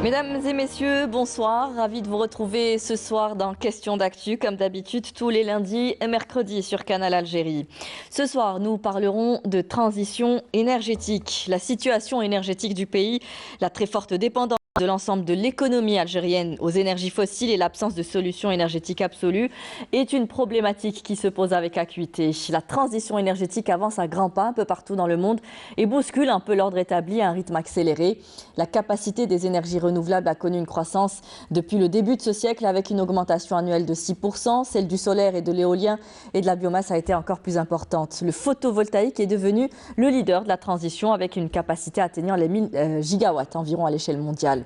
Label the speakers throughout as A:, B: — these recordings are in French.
A: Mesdames et messieurs, bonsoir. Ravi de vous retrouver ce soir dans Question d'actu, comme d'habitude tous les lundis et mercredis sur Canal Algérie. Ce soir, nous parlerons de transition énergétique, la situation énergétique du pays, la très forte dépendance de l'ensemble de l'économie algérienne aux énergies fossiles et l'absence de solution énergétique absolue est une problématique qui se pose avec acuité. La transition énergétique avance à grands pas un peu partout dans le monde et bouscule un peu l'ordre établi à un rythme accéléré. La capacité des énergies renouvelables a connu une croissance depuis le début de ce siècle avec une augmentation annuelle de 6%. Celle du solaire et de l'éolien et de la biomasse a été encore plus importante. Le photovoltaïque est devenu le leader de la transition avec une capacité atteignant les 1000 gigawatts environ à l'échelle mondiale.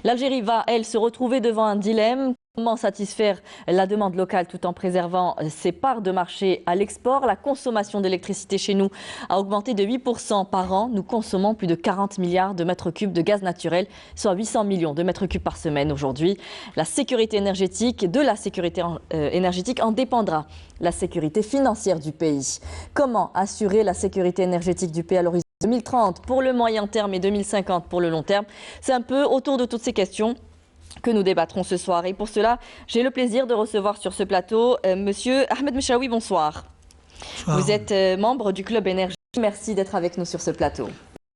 A: L'Algérie va, elle, se retrouver devant un dilemme. Comment satisfaire la demande locale tout en préservant ses parts de marché à l'export? La consommation d'électricité chez nous a augmenté de 8% par an. Nous consommons plus de 40 milliards de mètres cubes de gaz naturel, soit 800 millions de mètres cubes par semaine aujourd'hui. La sécurité énergétique en dépendra la sécurité financière du pays. Comment assurer la sécurité énergétique du pays à l'horizon 2030 pour le moyen terme et 2050 pour le long terme? C'est un peu autour de toutes ces questions que nous débattrons ce soir. Et pour cela, j'ai le plaisir de recevoir sur ce plateau Monsieur Ahmed Meshaoui, bonsoir. Bonsoir. Vous êtes membre du Club Énergie. Merci d'être avec nous sur ce plateau.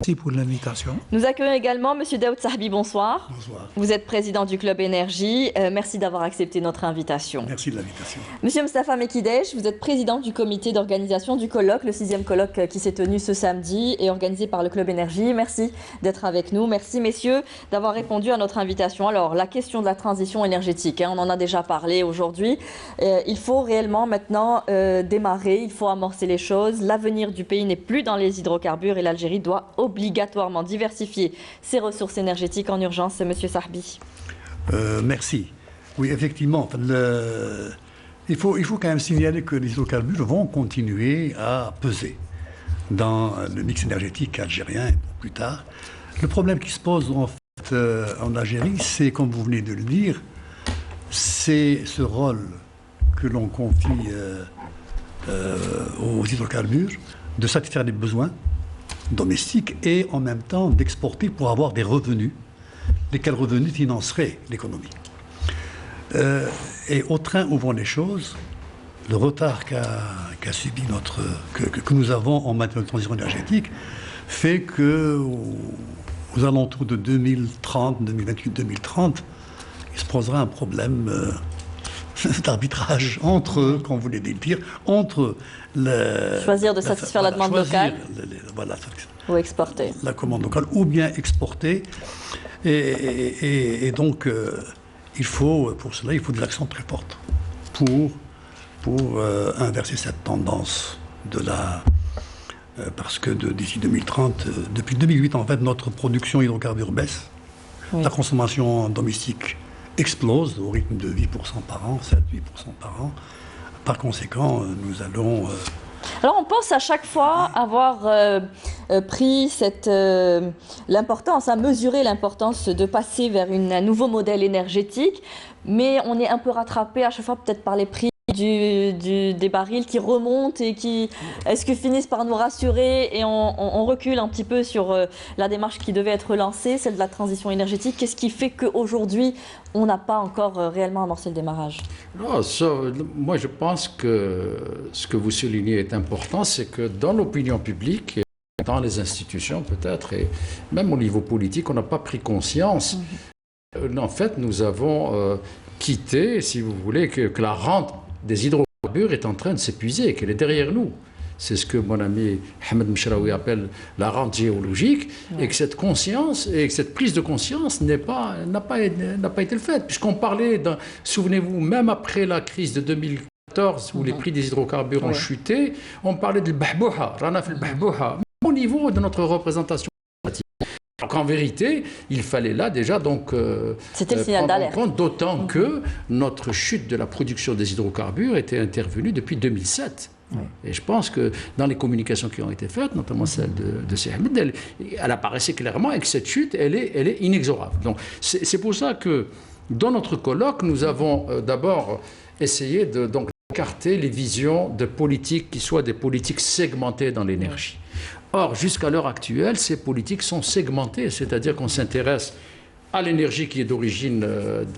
B: Merci pour l'invitation.
A: Nous accueillons également Monsieur Daoud Sahbi, bonsoir.
B: Bonsoir.
A: Vous êtes président du Club Énergie. Merci d'avoir accepté notre invitation.
B: Merci de l'invitation.
A: Monsieur Mostafa Mekidej, vous êtes président du comité d'organisation du colloque, le 6e colloque qui s'est tenu ce samedi et organisé par le Club Énergie. Merci d'être avec nous. Merci messieurs d'avoir répondu à notre invitation. Alors, la question de la transition énergétique, on en a déjà parlé aujourd'hui. Il faut réellement maintenant démarrer, il faut amorcer les choses. L'avenir du pays n'est plus dans les hydrocarbures et l'Algérie doit obligatoirement diversifier ses ressources énergétiques en urgence. Monsieur Sahbi.
B: Merci. Oui, effectivement, il faut quand même signaler que les hydrocarbures vont continuer à peser dans le mix énergétique algérien et pour plus tard. Le problème qui se pose en fait en Algérie, c'est, comme vous venez de le dire, c'est ce rôle que l'on confie aux hydrocarbures de satisfaire les besoins domestiques et en même temps d'exporter pour avoir des revenus, lesquels revenus financeraient l'économie. Et au train où vont les choses, le retard qu'a subi que nous avons en matière de transition énergétique fait que aux alentours de 2030, 2028, 2030, il se posera un problème d'arbitrage entre, comme vous voulez le dire, entre
A: choisir de satisfaire la demande locale ou exporter.
B: La commande locale, ou bien exporter. Et donc, pour cela, il faut des actions très fortes pour inverser cette tendance parce que d'ici 2030, depuis 2008, en fait, notre production hydrocarbures baisse. Oui. La consommation domestique explose au rythme de 8% par an, 7-8% par an. Par conséquent, nous allons...
A: Alors on pense à chaque fois avoir pris l'importance, à mesurer l'importance de passer vers un nouveau modèle énergétique, mais on est un peu rattrapé à chaque fois peut-être par les prix des barils qui remontent et qui finissent par nous rassurer et on recule un petit peu sur la démarche qui devait être lancée, celle de la transition énergétique. Qu'est-ce qui fait qu'aujourd'hui, on n'a pas encore réellement amorcé le démarrage?
C: Non, moi, je pense que ce que vous soulignez est important, c'est que dans l'opinion publique, dans les institutions peut-être, et même au niveau politique, on n'a pas pris conscience. En fait, nous avons quitté, si vous voulez, que la rente des hydrocarbures est en train de s'épuiser, qu'elle est derrière nous. C'est ce que mon ami Ahmed Meshaoui appelle la rente géologique, et que cette conscience et que cette prise de conscience n'a pas été faite. Puisqu'on parlait, souvenez-vous, même après la crise de 2014, où les prix des hydrocarbures ont chuté, on parlait de l'bahbouha, rana fil bahbouha, au niveau de notre représentation. Donc en vérité, il fallait là déjà donc
A: c'était le signal d'alerte.
C: D'autant que notre chute de la production des hydrocarbures était intervenue depuis 2007. Et je pense que dans les communications qui ont été faites, notamment celle de Ahmed, elle apparaissait clairement et que cette chute, elle est inexorable. Donc c'est pour ça que dans notre colloque, nous avons d'abord essayé d'écarter les visions de politiques qui soient des politiques segmentées dans l'énergie. Or, jusqu'à l'heure actuelle, ces politiques sont segmentées, c'est-à-dire qu'on s'intéresse à l'énergie qui est d'origine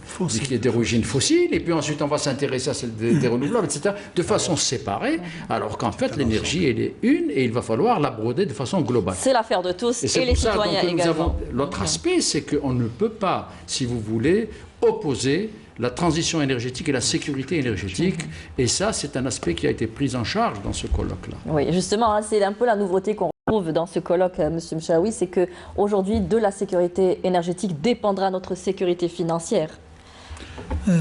C: fossile, et puis ensuite on va s'intéresser à celle des renouvelables, etc., de façon séparée, alors qu'en fait l'énergie elle est une et il va falloir la broder de façon globale.
A: C'est l'affaire de tous et les citoyens également.
C: L'autre aspect, c'est qu'on ne peut pas, si vous voulez, opposer la transition énergétique et la sécurité énergétique, et ça c'est un aspect qui a été pris en charge dans ce colloque-là.
A: Oui, justement, c'est un peu la nouveauté qu'on retrouve dans ce colloque, M. Mchaoui, c'est qu'aujourd'hui, de la sécurité énergétique dépendra notre sécurité financière.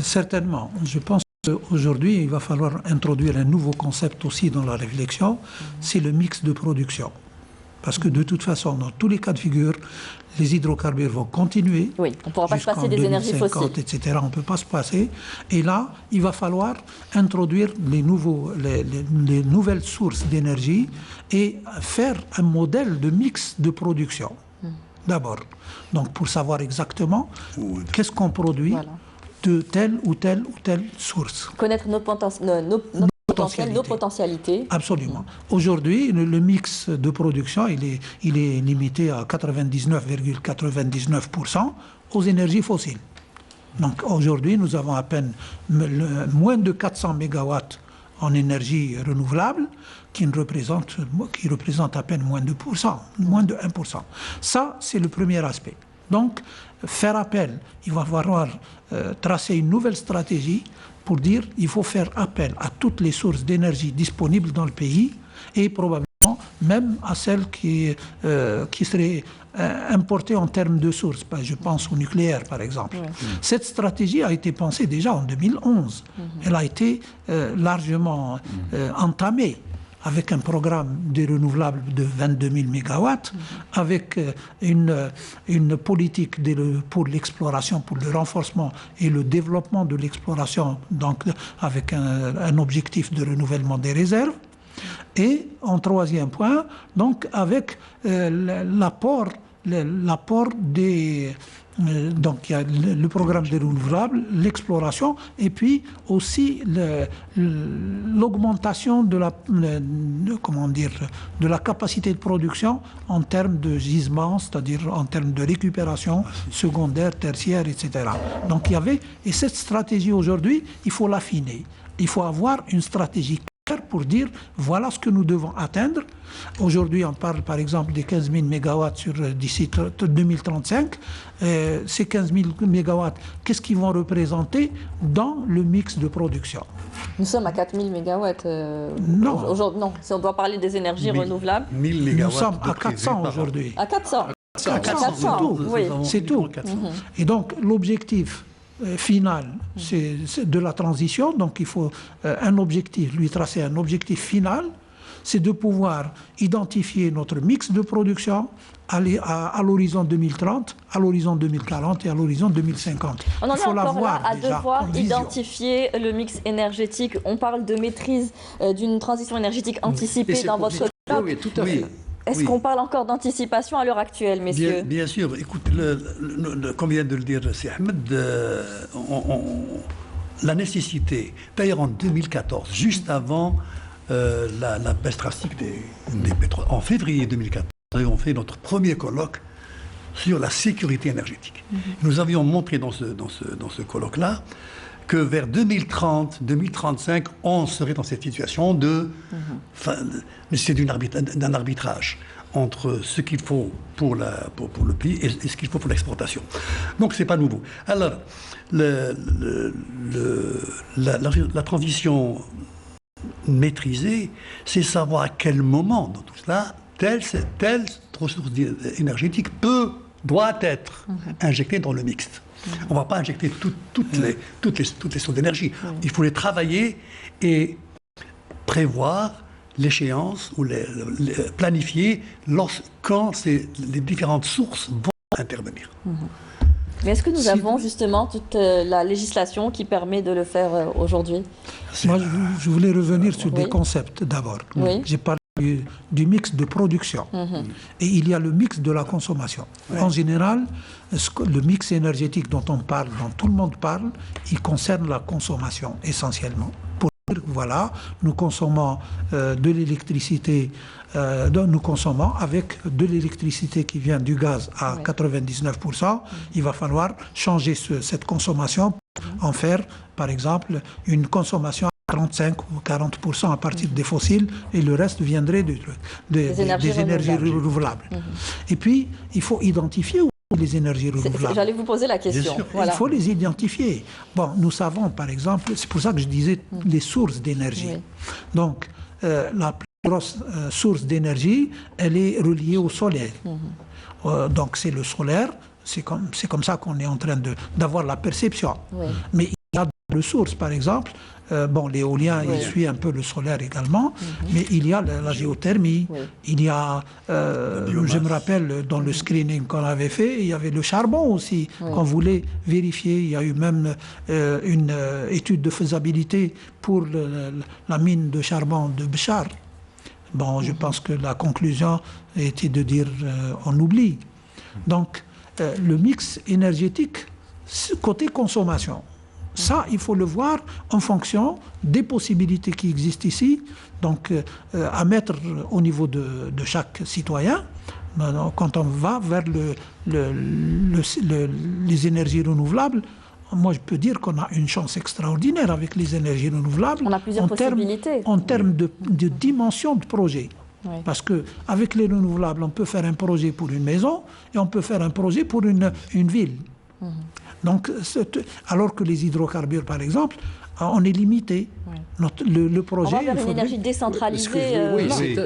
D: Certainement. Je pense qu'aujourd'hui, il va falloir introduire un nouveau concept aussi dans la réflexion, c'est le mix de production. Parce que de toute façon, dans tous les cas de figure, les hydrocarbures vont continuer.
A: Oui, on ne pourra pas se passer des énergies fossiles.
D: Etc. On ne peut pas se passer. Et là, il va falloir introduire les nouvelles sources d'énergie et faire un modèle de mix de production. D'abord. Donc, pour savoir exactement qu'est-ce qu'on produit de telle ou telle source.
A: Connaître nos potentialités.
D: Absolument. Aujourd'hui, le mix de production, il est limité à 99,99% aux énergies fossiles. Donc aujourd'hui, nous avons à peine moins de 400 mégawatts en énergie renouvelable, qui représente à peine moins de 1%. Ça, c'est le premier aspect. Donc, faire appel, il va falloir tracer une nouvelle stratégie pour dire qu'il faut faire appel à toutes les sources d'énergie disponibles dans le pays et probablement même à celles qui seraient importées en termes de sources. Je pense au nucléaire, par exemple. Cette stratégie a été pensée déjà en 2011. Elle a été largement entamée avec un programme de renouvelables de 22 000 mégawatts, avec une politique pour l'exploration, pour le renforcement et le développement de l'exploration, donc avec un objectif de renouvellement des réserves. Et en troisième point, donc avec l'apport des... donc il y a le programme des renouvelables, l'exploration, et puis aussi l'augmentation de la capacité de production en termes de gisement, c'est-à-dire en termes de récupération secondaire, tertiaire, etc. Donc il y avait, et cette stratégie aujourd'hui, il faut l'affiner. Il faut avoir une stratégie pour dire voilà ce que nous devons atteindre. Aujourd'hui, on parle par exemple des 15 000 mégawatts d'ici 2035. Ces 15 000 mégawatts, qu'est-ce qu'ils vont représenter dans le mix de production?
A: Nous sommes à 4 000 mégawatts.
D: Non.
A: Non, si on doit parler des énergies renouvelables.
B: 1000 mégawatts.
D: Nous sommes à 400 aujourd'hui.
A: À 400.
D: À 400, c'est tout.
A: Oui.
D: C'est tout. Et donc, l'objectif final, c'est de la transition. Donc il faut lui tracer un objectif final, c'est de pouvoir identifier notre mix de production à l'horizon 2030, à l'horizon 2040 et à l'horizon 2050.
A: On en est encore là à devoir identifier le mix énergétique. On parle de maîtrise d'une transition énergétique anticipée dans votre cas.
C: Oui, tout à fait.
A: Est-ce qu'on parle encore d'anticipation à l'heure actuelle, messieurs?
B: Bien sûr. Écoute, comme vient de le dire c'est Ahmed, la nécessité, d'ailleurs en 2014, juste avant la baisse drastique des pétroles, en février 2014, nous avons fait notre premier colloque sur la sécurité énergétique. Nous avions montré dans ce colloque-là que vers 2030, 2035, on serait dans cette situation d'un arbitrage entre ce qu'il faut pour le pays et ce qu'il faut pour l'exportation. Donc, ce n'est pas nouveau. Alors, la transition maîtrisée, c'est savoir à quel moment, dans tout cela, telle ressource énergétique doit être injectée dans le mixte. On ne va pas injecter toutes les sources d'énergie. Il faut les travailler et prévoir l'échéance ou planifier quand les différentes sources vont intervenir.
A: Mais est-ce que nous avons justement toute la législation qui permet de le faire aujourd'hui?
D: Moi, je voulais revenir sur des concepts d'abord. J'ai parlé du mix de production. Et il y a le mix de la consommation. En général, le mix énergétique dont tout le monde parle, il concerne la consommation essentiellement. Pour dire voilà, nous consommons de l'électricité, nous consommons avec de l'électricité qui vient du gaz à 99%. Il va falloir changer cette consommation, en faire, par exemple, une consommation 35 ou 40% à partir des fossiles, et le reste viendrait des énergies renouvelables. Et puis, il faut identifier les énergies renouvelables.
A: J'allais vous poser la question.
D: Voilà. Il faut les identifier. Bon, nous savons, par exemple, c'est pour ça que je disais les sources d'énergie. Donc, la plus grosse source d'énergie, elle est reliée au solaire. Donc, c'est le solaire. C'est comme ça qu'on est en train d'avoir la perception. Mais il y a des ressources, par exemple. L'éolien, il suit un peu le solaire également, mais il y a la géothermie, il y a, je me rappelle, dans le screening qu'on avait fait, il y avait le charbon aussi, qu'on voulait vérifier. Il y a eu même une étude de faisabilité pour la mine de charbon de Béchar. Bon, je pense que la conclusion était de dire on oublie. Donc, le mix énergétique, côté consommation, ça, il faut le voir en fonction des possibilités qui existent ici, donc à mettre au niveau de chaque citoyen. Quand on va vers les énergies renouvelables, moi je peux dire qu'on a une chance extraordinaire avec les énergies renouvelables.
A: On a plusieurs possibilités.
D: En termes de dimension de projet. Parce qu'avec les renouvelables, on peut faire un projet pour une maison et on peut faire un projet pour une ville. Donc, alors que les hydrocarbures, par exemple, on est limité. Le projet...
A: On va vers une énergie décentralisée.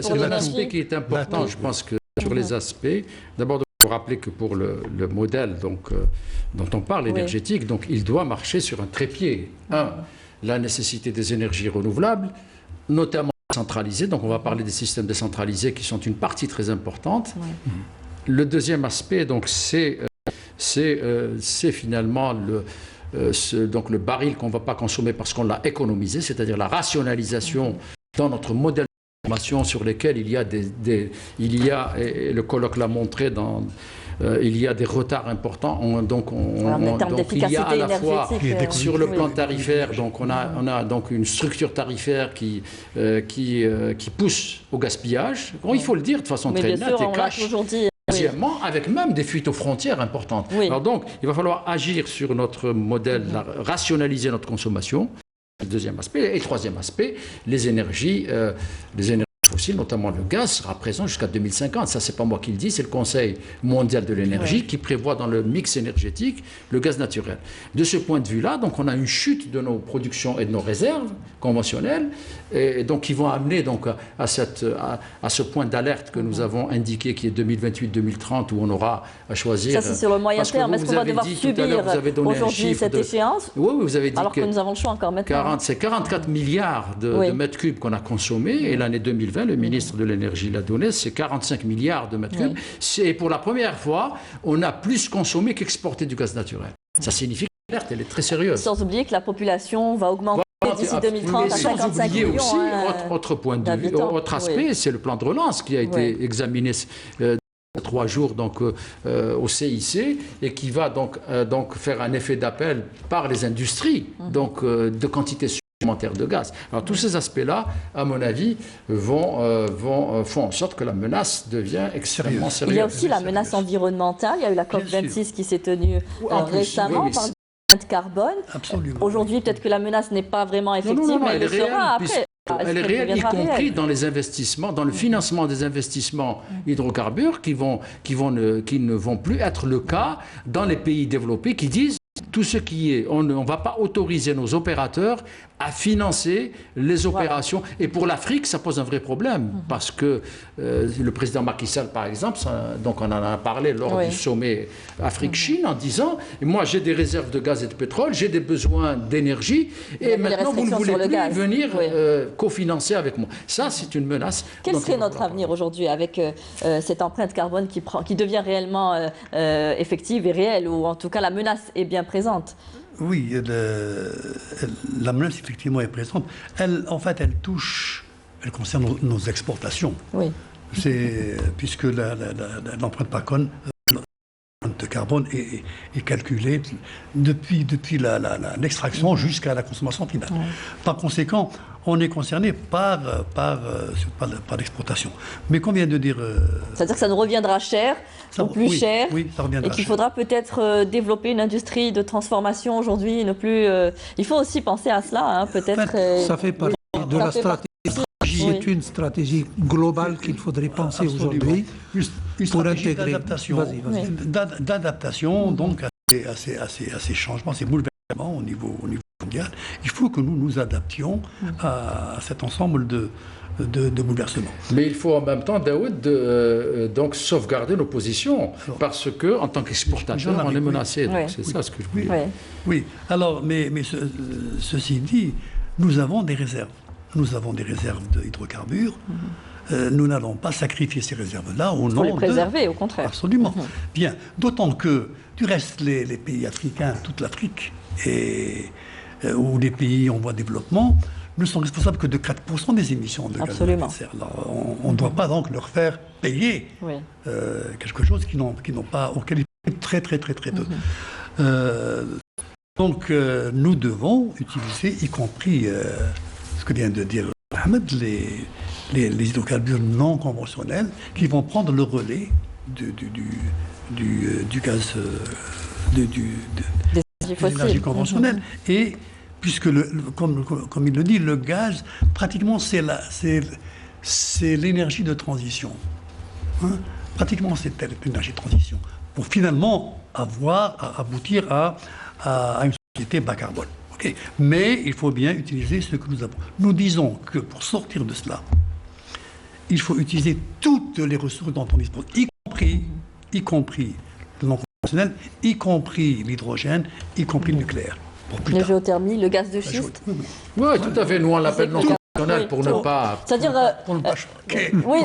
C: C'est un aspect qui est important. Je pense que sur les aspects, d'abord, il faut rappeler que pour le modèle dont on parle, énergétique, donc, il doit marcher sur un trépied. La nécessité des énergies renouvelables, notamment décentralisées. Donc, on va parler des systèmes décentralisés qui sont une partie très importante. Le deuxième aspect, donc, c'est finalement donc le baril qu'on ne va pas consommer parce qu'on l'a économisé, c'est-à-dire la rationalisation dans notre modèle de consommation sur lesquels il y a, et le colloque l'a montré, il y a des retards importants. Donc il y a à la fois sur le plan tarifaire, donc on a donc une structure tarifaire qui pousse au gaspillage. Bon, il faut le dire de façon très nette et cash. Deuxièmement, avec même des fuites aux frontières importantes. Alors donc, il va falloir agir sur notre modèle, rationaliser notre consommation. Deuxième aspect. Et troisième aspect, les énergies fossiles, notamment le gaz, sera présent jusqu'à 2050. Ça, c'est pas moi qui le dis, c'est le Conseil mondial de l'énergie qui prévoit dans le mix énergétique le gaz naturel. De ce point de vue-là, donc, on a une chute de nos productions et de nos réserves conventionnelles, et donc qui vont amener donc à ce point d'alerte que nous avons indiqué, qui est 2028-2030, où on aura à choisir.
A: Ça, c'est sur le moyen terme. Est-ce qu'on va devoir subir aujourd'hui cette échéance?
C: Oui, vous avez dit
A: alors que nous avons le choix encore maintenant.
C: C'est 44 milliards de mètres cubes qu'on a consommés, et l'année 2020, le ministre de l'Énergie l'a donné, c'est 45 milliards de mètres cubes. Et pour la première fois, on a plus consommé qu'exporté du gaz naturel. Ça signifie que l'alerte, elle est très sérieuse.
A: Sans oublier que la population va augmenter d'ici 2030 à 55 millions.
C: Aussi, autre point de vue, autre aspect, c'est le plan de relance qui a été examiné 3 jours donc, au CIC, et qui va donc faire un effet d'appel par les industries de quantité supplémentaire de gaz. Alors tous ces aspects-là, à mon avis, font en sorte que la menace devient extrêmement sérieuse.
A: Il y a aussi la menace environnementale. Il y a eu la COP26 qui s'est tenue récemment par le carbone. Aujourd'hui, peut-être que la menace n'est pas vraiment effective, mais elle le sera après.
C: Elle est réelle, y compris dans les investissements, dans le financement des investissements hydrocarbures qui ne vont plus être le cas dans les pays développés qui disent tout ce qui est, on ne va pas autoriser nos opérateurs à financer les opérations. Et pour l'Afrique, ça pose un vrai problème, parce que le président Macky Sall, par exemple, donc on en a parlé lors du sommet Afrique-Chine, en disant, moi j'ai des réserves de gaz et de pétrole, j'ai des besoins d'énergie, et maintenant vous ne voulez plus venir cofinancer avec moi. Ça, c'est une menace.
A: Quel serait notre avenir aujourd'hui avec cette empreinte carbone qui devient réellement effective et réelle, ou en tout cas la menace est bien présente?
B: Oui, la menace effectivement est présente. Elle concerne nos exportations.
A: Oui.
B: Puisque l'empreinte de carbone est calculée depuis l'extraction jusqu'à la consommation finale. Par conséquent, on est concerné par l'exportation. Mais qu'on vient de dire...
A: C'est-à-dire que ça nous reviendra cher, ou plus cher,
B: oui, ça reviendra
A: et qu'il
B: cher.
A: faudra peut-être développer une industrie de transformation aujourd'hui, ne plus... il faut aussi penser à cela, hein, peut-être...
D: Ça fait partie de la stratégie. C'est une stratégie globale qu'il faudrait penser aujourd'hui
B: Une
D: pour
B: stratégie
D: intégrer.
B: d'adaptation,
D: Vas-y.
B: d'adaptation donc à ces changements, ces bouleversements au niveau mondial. Il faut que nous nous adaptions à cet ensemble de bouleversements.
C: Mais il faut en même temps, Daoud, donc sauvegarder nos positions, parce que en tant qu'exportateur, on est menacé.
A: Oui.
C: C'est ça ce que je veux dire.
A: Ouais.
B: Oui, alors, mais ceci dit, nous avons des réserves. Nous avons des réserves d'hydrocarbures. Nous n'allons pas sacrifier ces réserves-là au nom de...
A: Il faut les préserver, au contraire.
B: Absolument. Bien, d'autant que, du reste, les pays africains, toute l'Afrique, ou les pays en voie de développement, ne sont responsables que de 4% des émissions de gaz à effet de serre. Alors, on ne doit pas donc leur faire payer quelque chose auquel ils payent très très très très peu. Donc, nous devons utiliser, y compris ce que vient de dire Ahmed, les hydrocarbures non conventionnels qui vont prendre le relais du gaz, de l'énergie conventionnelle. Et puisque, comme il le dit, le gaz, pratiquement, c'est l'énergie de transition. Hein? Pratiquement, c'est l'énergie de transition. Pour finalement aboutir à une société bas carbone. Okay. Mais il faut bien utiliser ce que nous avons. Nous disons que pour sortir de cela, il faut utiliser toutes les ressources dont on dispose, y compris le non conventionnel, y compris l'hydrogène, y compris le nucléaire.
A: La géothermie, le gaz de schiste.
C: Oui, tout à fait. Nous, on l'appelle non conventionnel pour ne pas...
A: C'est-à-dire...
B: pour ne pas choquer.
A: Oui,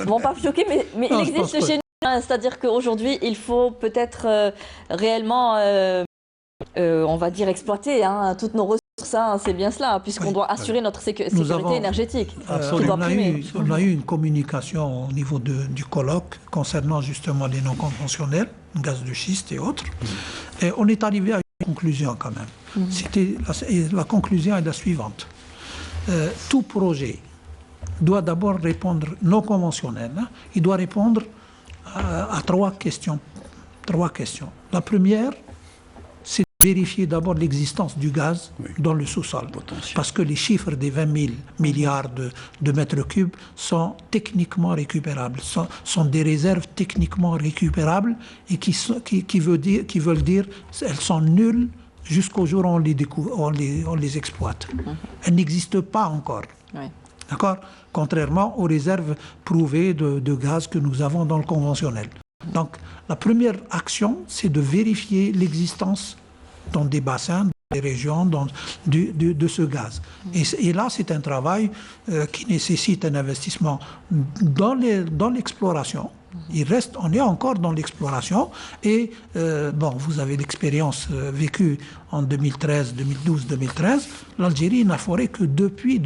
A: bon, pas choquer, mais il existe chez nous. C'est-à-dire qu'aujourd'hui, il faut peut-être réellement... on va dire exploiter toutes nos ressources, c'est bien cela, puisqu'on doit assurer notre sécurité énergétique.
D: On a eu une communication au niveau du colloque concernant justement les non conventionnels, gaz de schiste et autres. Et on est arrivé à une conclusion quand même. La conclusion est la suivante. Tout projet doit d'abord répondre, non conventionnel, il doit répondre à trois questions. La première, c'est vérifier d'abord l'existence du gaz dans le sous-sol. Parce que les chiffres des 20 000 milliards de mètres cubes sont techniquement récupérables, sont des réserves techniquement récupérables et qui veulent dire elles sont nulles jusqu'au jour où on les exploite. Elles n'existent pas encore.
A: Oui.
D: D'accord ? Contrairement aux réserves prouvées de gaz que nous avons dans le conventionnel. Donc, la première action, c'est de vérifier l'existence dans des bassins, dans des régions de ce gaz. Et là, c'est un travail qui nécessite un investissement dans l'exploration. On est encore dans l'exploration et vous avez l'expérience vécue en 2013, 2012, 2013. L'Algérie n'a foré que depuis.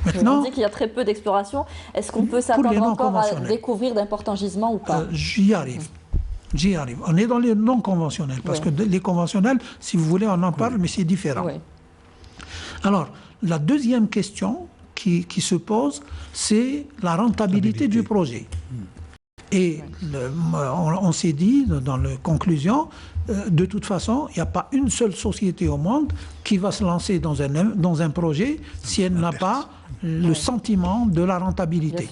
A: Maintenant, on dit qu'il y a très peu d'exploration. Est-ce qu'on peut s'attendre encore à découvrir d'importants gisements ou pas?
D: J'y arrive. On est dans les non conventionnels, parce que les conventionnels, si vous voulez, on en parle, mais c'est différent. Oui. Alors, la deuxième question qui se pose, c'est la rentabilité du projet. Et on s'est dit, dans la conclusion, de toute façon, il n'y a pas une seule société au monde qui va se lancer dans un projet si elle n'a pas le sentiment de la rentabilité.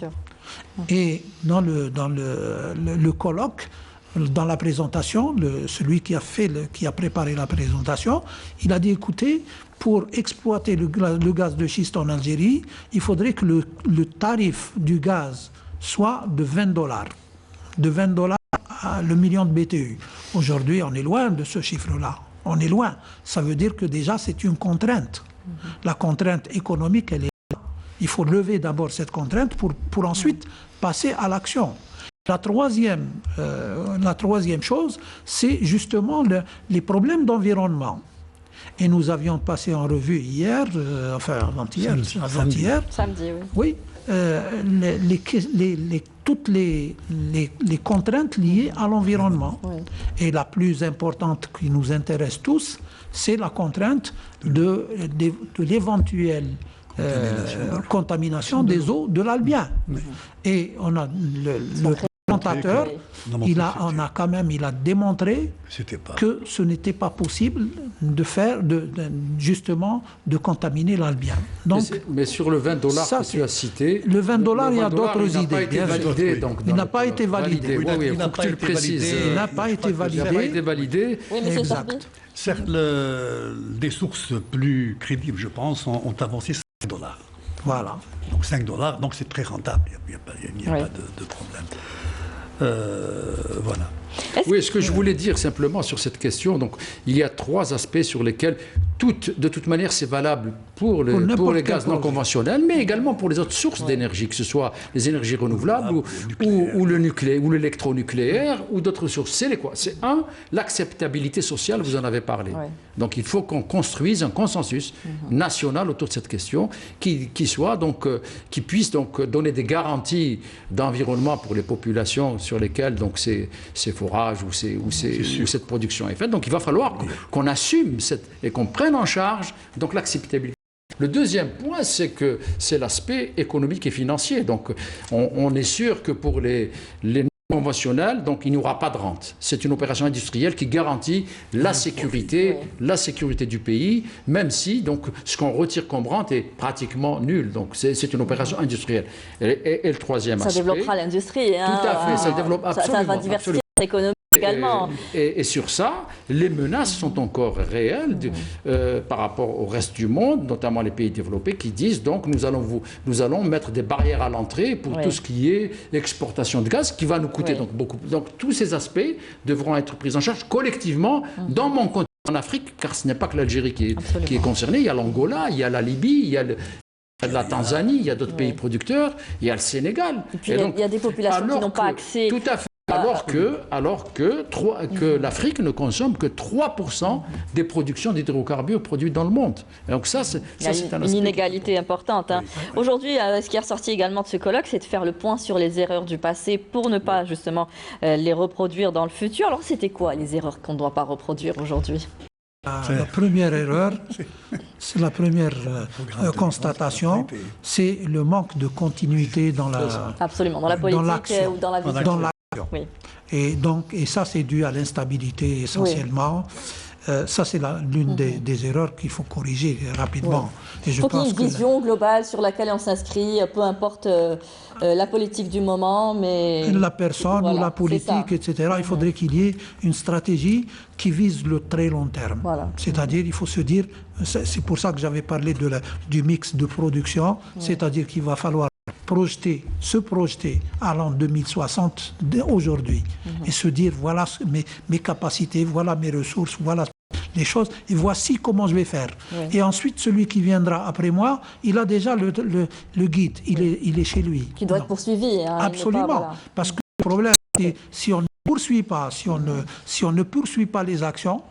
D: Et dans le colloque, dans la présentation, celui qui a préparé la présentation, il a dit, écoutez, pour exploiter le gaz de schiste en Algérie, il faudrait que le tarif du gaz soit de $20. De $20 le million de BTU. Aujourd'hui, on est loin de ce chiffre-là. On est loin. Ça veut dire que déjà, c'est une contrainte. La contrainte économique, elle est là. Il faut lever d'abord cette contrainte pour ensuite passer à l'action. La troisième chose, c'est justement les problèmes d'environnement. Et nous avions passé en revue hier, avant-hier.
A: Samedi, oui.
D: toutes les contraintes liées à l'environnement.
A: Oui.
D: Et la plus importante qui nous intéresse tous, c'est la contrainte de l'éventuelle contamination des eaux de l'Albien. Et on a le présentateur, il a démontré que ce n'était pas possible justement de contaminer l'Albien.
C: Donc, mais sur le $20 que tu as cité,
D: le $20, il y a d'autres idées.
C: Il
D: n'a pas été validé.
C: Il faut que tu le précises.
D: Il n'a pas été validé.
A: Oui, mais
D: exact.
B: Certes, des sources plus crédibles, je pense, ont avancé $5.
D: Voilà.
B: Donc $5, donc c'est très rentable, il n'y a pas de problème. Voilà.
C: Oui, ce que je voulais dire simplement sur cette question, donc il y a 3 aspects sur lesquels de toute manière c'est valable pour les gaz non conventionnels, mais également pour les autres sources d'énergie, que ce soit les énergies renouvelables ou le nucléaire ou l'électronucléaire ou d'autres sources. C'est quoi? C'est l'acceptabilité sociale, vous en avez parlé. Ouais. Donc il faut qu'on construise un consensus national autour de cette question qui puisse donc donner des garanties d'environnement pour les populations sur lesquelles donc ces forages ou cette production est faite. Donc il va falloir qu'on assume et qu'on prenne en charge donc l'acceptabilité. Le deuxième point, c'est que c'est l'aspect économique et financier. Donc on est sûr que pour les conventionnels, donc il n'y aura pas de rente. C'est une opération industrielle qui garantit la sécurité du pays, même si donc ce qu'on retire comme rente est pratiquement nul. Donc c'est une opération industrielle. Et le troisième aspect...
A: Ça développera l'industrie. Hein,
C: tout à fait, ça développe absolument.
A: Ça va diversifier l'économie également.
C: Et sur ça, les menaces sont encore réelles par rapport au reste du monde, notamment les pays développés, qui disent donc nous allons mettre des barrières à l'entrée pour tout ce qui est exportation de gaz, qui va nous coûter donc beaucoup. Donc tous ces aspects devront être pris en charge collectivement dans mon continent en Afrique, car ce n'est pas que l'Algérie qui est concernée. Il y a l'Angola, il y a la Libye, il y a la Tanzanie, il y a d'autres pays producteurs, il y a le Sénégal.
A: Et puis il y a des populations qui n'ont pas accès.
C: Tout à fait. Alors que l'Afrique ne consomme que 3% des productions d'hydrocarbures produites dans le monde. Et donc ça, c'est
A: une inégalité importante. Hein. Aujourd'hui, ce qui est ressorti également de ce colloque, c'est de faire le point sur les erreurs du passé pour ne pas justement les reproduire dans le futur. Alors c'était quoi les erreurs qu'on ne doit pas reproduire aujourd'hui ?
D: La première erreur, c'est la première constatation, c'est le manque de continuité dans la
A: politique ou dans la vision.
D: Oui. Et ça, c'est dû à l'instabilité essentiellement. Ça, c'est l'une des erreurs qu'il faut corriger rapidement.
A: Il faut qu'il y ait une vision globale sur laquelle on s'inscrit, peu importe la politique du moment, mais...
D: La personne ou la politique, etc. Il faudrait qu'il y ait une stratégie qui vise le très long terme. Voilà. C'est-à-dire, il faut se dire, c'est pour ça que j'avais parlé du mix de production, c'est-à-dire qu'il va falloir se projeter à l'an 2060 aujourd'hui et se dire voilà mes capacités, voilà mes ressources, voilà les choses et voici comment je vais faire. Et ensuite, celui qui viendra après moi, il a déjà le guide, il est chez lui.
A: Qui doit être poursuivi. Hein,
D: absolument. Parce que le problème, c'est si on ne poursuit pas, si on ne poursuit pas les actions,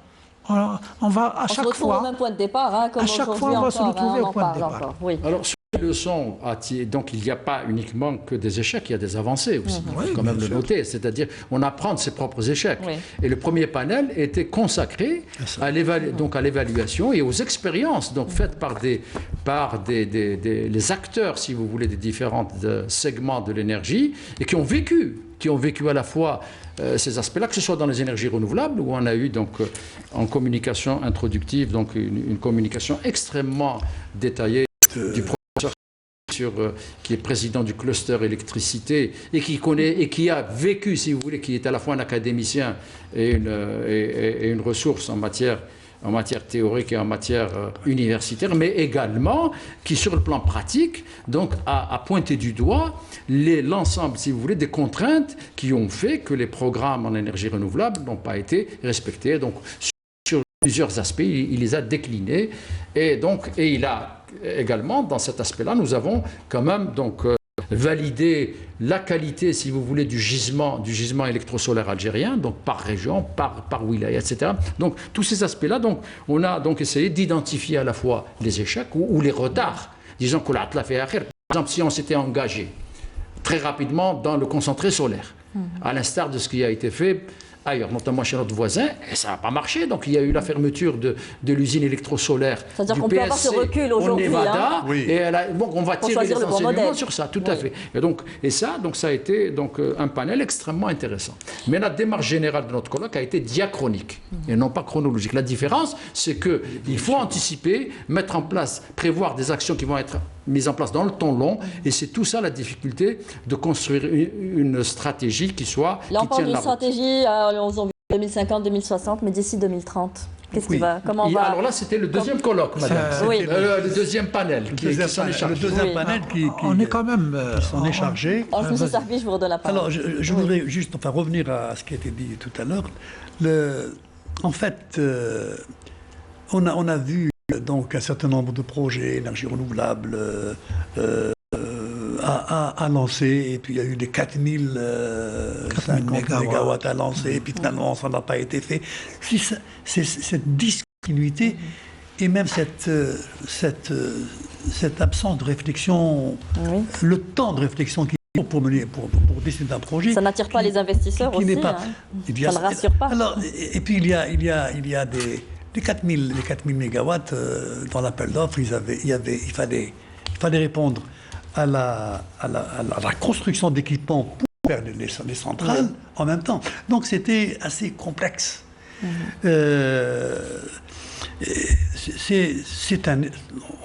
D: on va à chaque fois...
A: au même point de départ, hein, comme
D: à chaque fois, on va se retrouver au point de départ.
C: Alors, les leçons, donc il n'y a pas uniquement que des échecs, il y a des avancées aussi. Il faut quand même le noter. C'est-à-dire, on apprend de ses propres échecs. Et le premier panel était consacré à l'évaluation et aux expériences donc faites par les acteurs, si vous voulez, des différents segments de l'énergie et qui ont vécu à la fois ces aspects-là, que ce soit dans les énergies renouvelables, où on a eu donc en communication introductive donc une communication extrêmement détaillée du professeur qui est président du cluster électricité et qui connaît et qui a vécu, si vous voulez, qui est à la fois un académicien et une ressource en matière théorique et en matière universitaire, mais également qui, sur le plan pratique, donc, a pointé du doigt l'ensemble, si vous voulez, des contraintes qui ont fait que les programmes en énergie renouvelable n'ont pas été respectés. Donc, sur plusieurs aspects, il les a déclinés. Et il a également, dans cet aspect-là, nous avons quand même donc valider la qualité, si vous voulez, du gisement électrosolaire algérien, donc par région, par wilaya, etc. Donc tous ces aspects-là, donc on a donc essayé d'identifier à la fois les échecs ou les retards. Disons que l'atla fait akhir. exemple, si on s'était engagé très rapidement dans le concentré solaire, à l'instar de ce qui a été fait ailleurs, notamment chez notre voisin, et ça n'a pas marché. Donc il y a eu la fermeture de l'usine électrosolaire
A: C'est-à-dire
C: du
A: qu'on peut avoir ce
C: PSC
A: recul
C: au
A: aujourd'hui,
C: Nevada,
B: Oui.
C: et bon, on va
A: Pour
C: tirer les
A: choisir le bon
C: enseignements
A: modèle.
C: sur ça, tout à fait. Et ça a été donc, un panel extrêmement intéressant. Mais la démarche générale de notre colloque a été diachronique, et non pas chronologique. La différence, c'est qu'il faut anticiper, mettre en place, prévoir des actions qui vont être mises en place dans le temps long, et c'est tout ça la difficulté de construire une stratégie qui soit...
A: Là, on
C: qui
A: parle
C: tienne
A: d'une
C: la route.
A: stratégie à 2050, 2060, mais d'ici 2030. Qu'est-ce qui va, comment on va...
C: Alors là, c'était le deuxième colloque, madame.
A: Oui.
C: Le deuxième panel qui s'en est chargé.
B: Le deuxième
A: Oui.
B: panel qui
D: On est quand même...
B: s'en est chargé.
A: Alors, M. Sarpi, je vous redonne la parole.
B: Alors, je voudrais juste revenir à ce qui a été dit tout à l'heure. En fait, on a vu donc un certain nombre de projets énergie renouvelable à lancer, et puis il y a eu des 4050 mégawatts à lancer, et puis finalement ça n'a pas été fait. C'est cette discontinuité et même cette absence de réflexion,
A: Oui.
B: le temps de réflexion qu'il faut pour décider d'un projet.
A: Ça n'attire pas les investisseurs
B: qui n'est
A: aussi,
B: pas,
A: hein.
B: il y a-
A: Ça ne rassure pas.
B: Alors, et puis il y a des 4000 mégawatts dans l'appel d'offres, il fallait répondre à la construction d'équipements pour faire les centrales en même temps. Donc c'était assez complexe.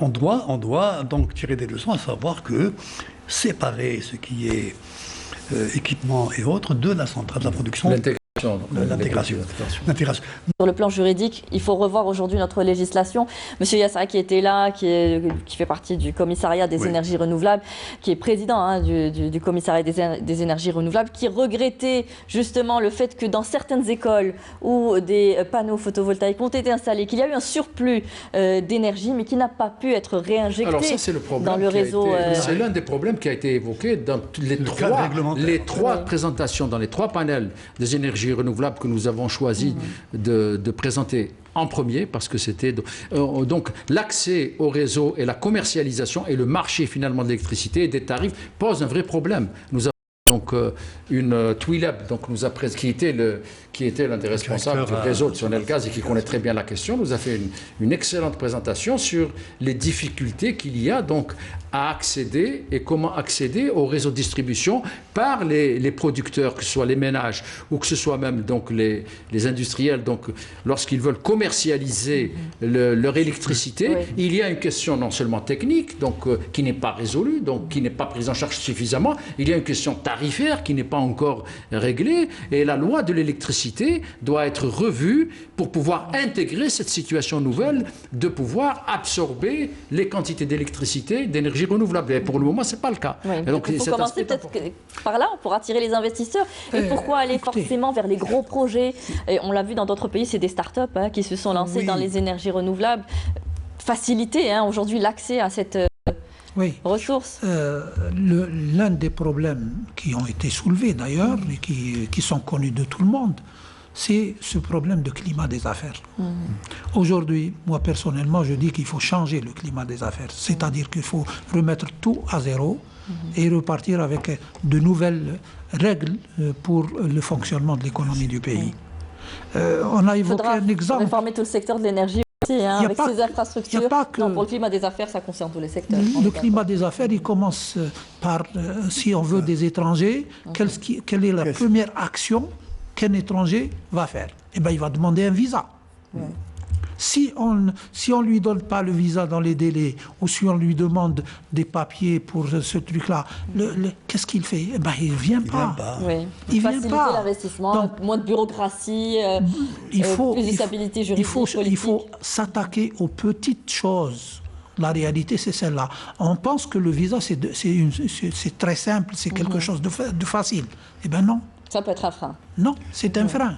B: On doit donc tirer des leçons, à savoir que séparer ce qui est équipement et autres de la centrale de la production, l'intégration.
A: Sur le plan juridique, il faut revoir aujourd'hui notre législation. Monsieur Yassara qui était là, qui fait partie du commissariat des énergies renouvelables, qui est président du commissariat des énergies renouvelables, qui regrettait justement le fait que dans certaines écoles où des panneaux photovoltaïques ont été installés, qu'il y a eu un surplus d'énergie, mais qui n'a pas pu être réinjecté
C: Alors ça, c'est le problème
A: dans le réseau.
C: C'est l'un des problèmes qui a été évoqué dans les trois présentations, dans les trois panels des énergies renouvelables que nous avons choisi de présenter en premier, parce que c'était donc l'accès au réseau et la commercialisation et le marché finalement de l'électricité et des tarifs pose un vrai problème. Nous avons donc une TWILAB qui était l'un des responsables du réseau de Sonelgaz et qui connaît très bien la question, nous a fait une excellente présentation sur les difficultés qu'il y a donc à accéder et comment accéder au réseau de distribution par les producteurs, que ce soit les ménages ou que ce soit même donc les industriels. Donc lorsqu'ils veulent commercialiser leur électricité, il y a une question non seulement technique, donc qui n'est pas résolue, donc qui n'est pas prise en charge suffisamment, il y a une question tarifaire qui n'est pas encore réglée, et la loi de l'électricité doit être revue pour pouvoir intégrer cette situation nouvelle de pouvoir absorber les quantités d'électricité, d'énergie renouvelable. Et pour le moment, ce n'est pas le cas.
A: Oui.
C: Et donc,
A: il faut commencer peut-être par là pour attirer les investisseurs. Et pourquoi aller forcément vers les gros projets? Et on l'a vu dans d'autres pays, c'est des startups qui se sont lancées dans les énergies renouvelables. Faciliter aujourd'hui l'accès à cette ressource.
D: L'un des problèmes qui ont été soulevés d'ailleurs et qui sont connus de tout le monde, c'est ce problème de climat des affaires. Aujourd'hui, moi personnellement, je dis qu'il faut changer le climat des affaires. C'est-à-dire qu'il faut remettre tout à zéro et repartir avec de nouvelles règles pour le fonctionnement de l'économie du pays. On a évoqué un exemple.
A: Réformer tout le secteur de l'énergie aussi, avec ses infrastructures. Non, pour le climat des affaires, ça concerne tous les secteurs.
D: Le climat des affaires, il commence par, si on veut des étrangers, quelle est la première action qu'un étranger va faire? Eh bien, il va demander un visa. Si on ne lui donne pas le visa dans les délais, ou si on lui demande des papiers pour ce truc-là, qu'est-ce qu'il fait? Eh ben, il ne vient pas. Il vient
A: Faciliter
D: pas.
A: l'investissement, moins de bureaucratie, plus de stabilité juridique,
D: il faut s'attaquer aux petites choses. La réalité, c'est celle-là. On pense que le visa, c'est très simple, c'est quelque chose de facile. Eh bien non.
A: Ça peut être un frein.
D: Non, c'est un frein.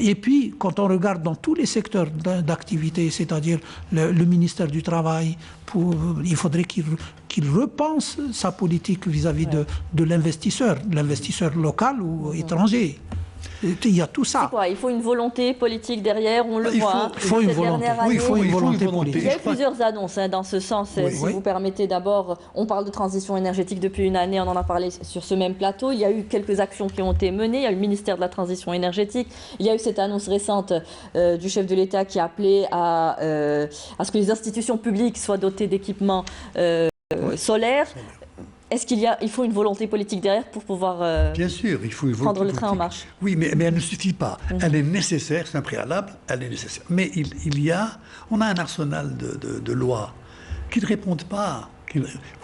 D: Et puis, quand on regarde dans tous les secteurs d'activité, c'est-à-dire le ministère du Travail, il faudrait qu'il repense sa politique vis-à-vis de l'investisseur local ou étranger. Il y a tout ça.
A: Quoi, il faut une volonté politique derrière, on le
B: Il
A: voit.
B: faut-
D: Il faut une
A: Ces
D: volonté.
A: dernières
D: Oui, il faut
A: années,
D: une volonté
B: Il y a
D: politique.
A: il y a eu
B: Je crois-
A: plusieurs annonces dans ce sens. Si
D: Oui.
A: vous permettez, d'abord, on parle de transition énergétique depuis une année, on en a parlé sur ce même plateau. Il y a eu quelques actions qui ont été menées. Il y a eu le ministère de la Transition énergétique. Il y a eu cette annonce récente du chef de l'État qui a appelé à ce que les institutions publiques soient dotées d'équipements solaires. Est-ce il faut une volonté politique derrière pour pouvoir
B: Bien sûr, il faut une
A: prendre
B: volonté
A: le train en
B: politique.
A: marche?
B: Oui, mais elle ne suffit pas. Elle est nécessaire, c'est un préalable, elle est nécessaire. Mais on a un arsenal de lois qui ne répondent pas,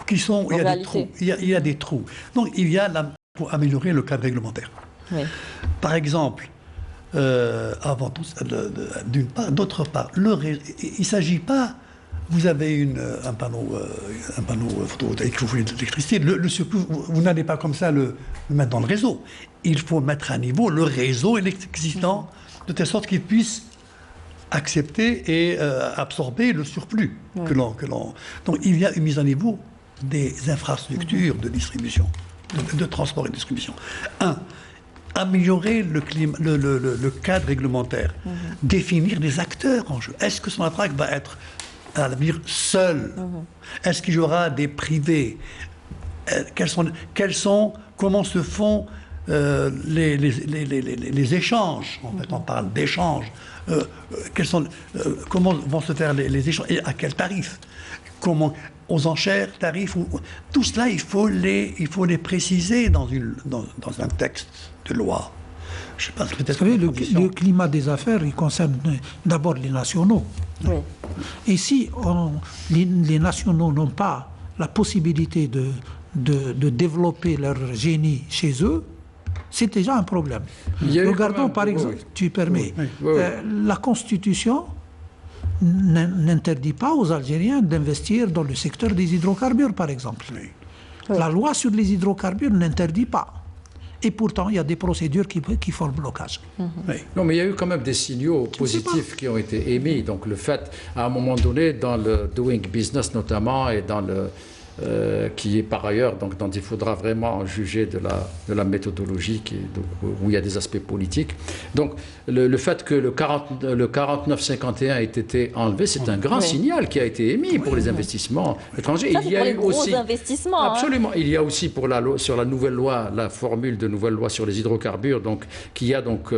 B: qui sont, il y a des
A: réalité.
B: trous. Il y a des trous. Donc il y a pour améliorer le cadre réglementaire.
A: Oui.
B: Par exemple, avant tout, d'une part, d'autre part, il ne s'agit pas. Vous avez un panneau photovoltaïque, vous voulez de l'électricité. Le surplus, vous n'allez pas comme ça le mettre dans le réseau. Il faut mettre à niveau le réseau existant de telle sorte qu'il puisse accepter et absorber le surplus que l'on. Donc il y a une mise à niveau des infrastructures de distribution, de transport et de distribution. Améliorer le cadre réglementaire, définir des acteurs en jeu. Est-ce que Sonatrach va être à l'avenir seul? Est-ce qu'il y aura des privés? Comment se font les échanges? En fait, on parle d'échanges. Comment vont se faire les échanges et à quel tarif? Aux enchères, tarifs, tout cela, il faut les préciser dans un texte de loi. Je pense peut-être.
D: Vous savez, le climat des affaires, il concerne d'abord les nationaux.
A: Oui.
D: Et si les nationaux n'ont pas la possibilité de développer leur génie chez eux, c'est déjà un problème. Regardons par exemple, tu permets, la Constitution n'interdit pas aux Algériens d'investir dans le secteur des hydrocarbures, par exemple.
B: Oui.
D: La loi sur les hydrocarbures n'interdit pas. Et pourtant, il y a des procédures qui font le blocage.
B: Oui.
C: Non, mais il y a eu quand même des signaux positifs qui ont été émis. Donc le fait, à un moment donné, dans le doing business notamment, et dans le qui est par ailleurs, donc, dont il faudra vraiment juger de la méthodologie, où il y a des aspects politiques. Donc le fait que le 49-51 ait été enlevé, c'est un grand signal qui a été émis pour les investissements étrangers.
A: Ça,
C: il y a
A: pour les
C: eu
A: gros
C: aussi
A: investissements.
C: Absolument. Il y a aussi sur la nouvelle loi, la formule de nouvelle loi sur les hydrocarbures, donc qui a donc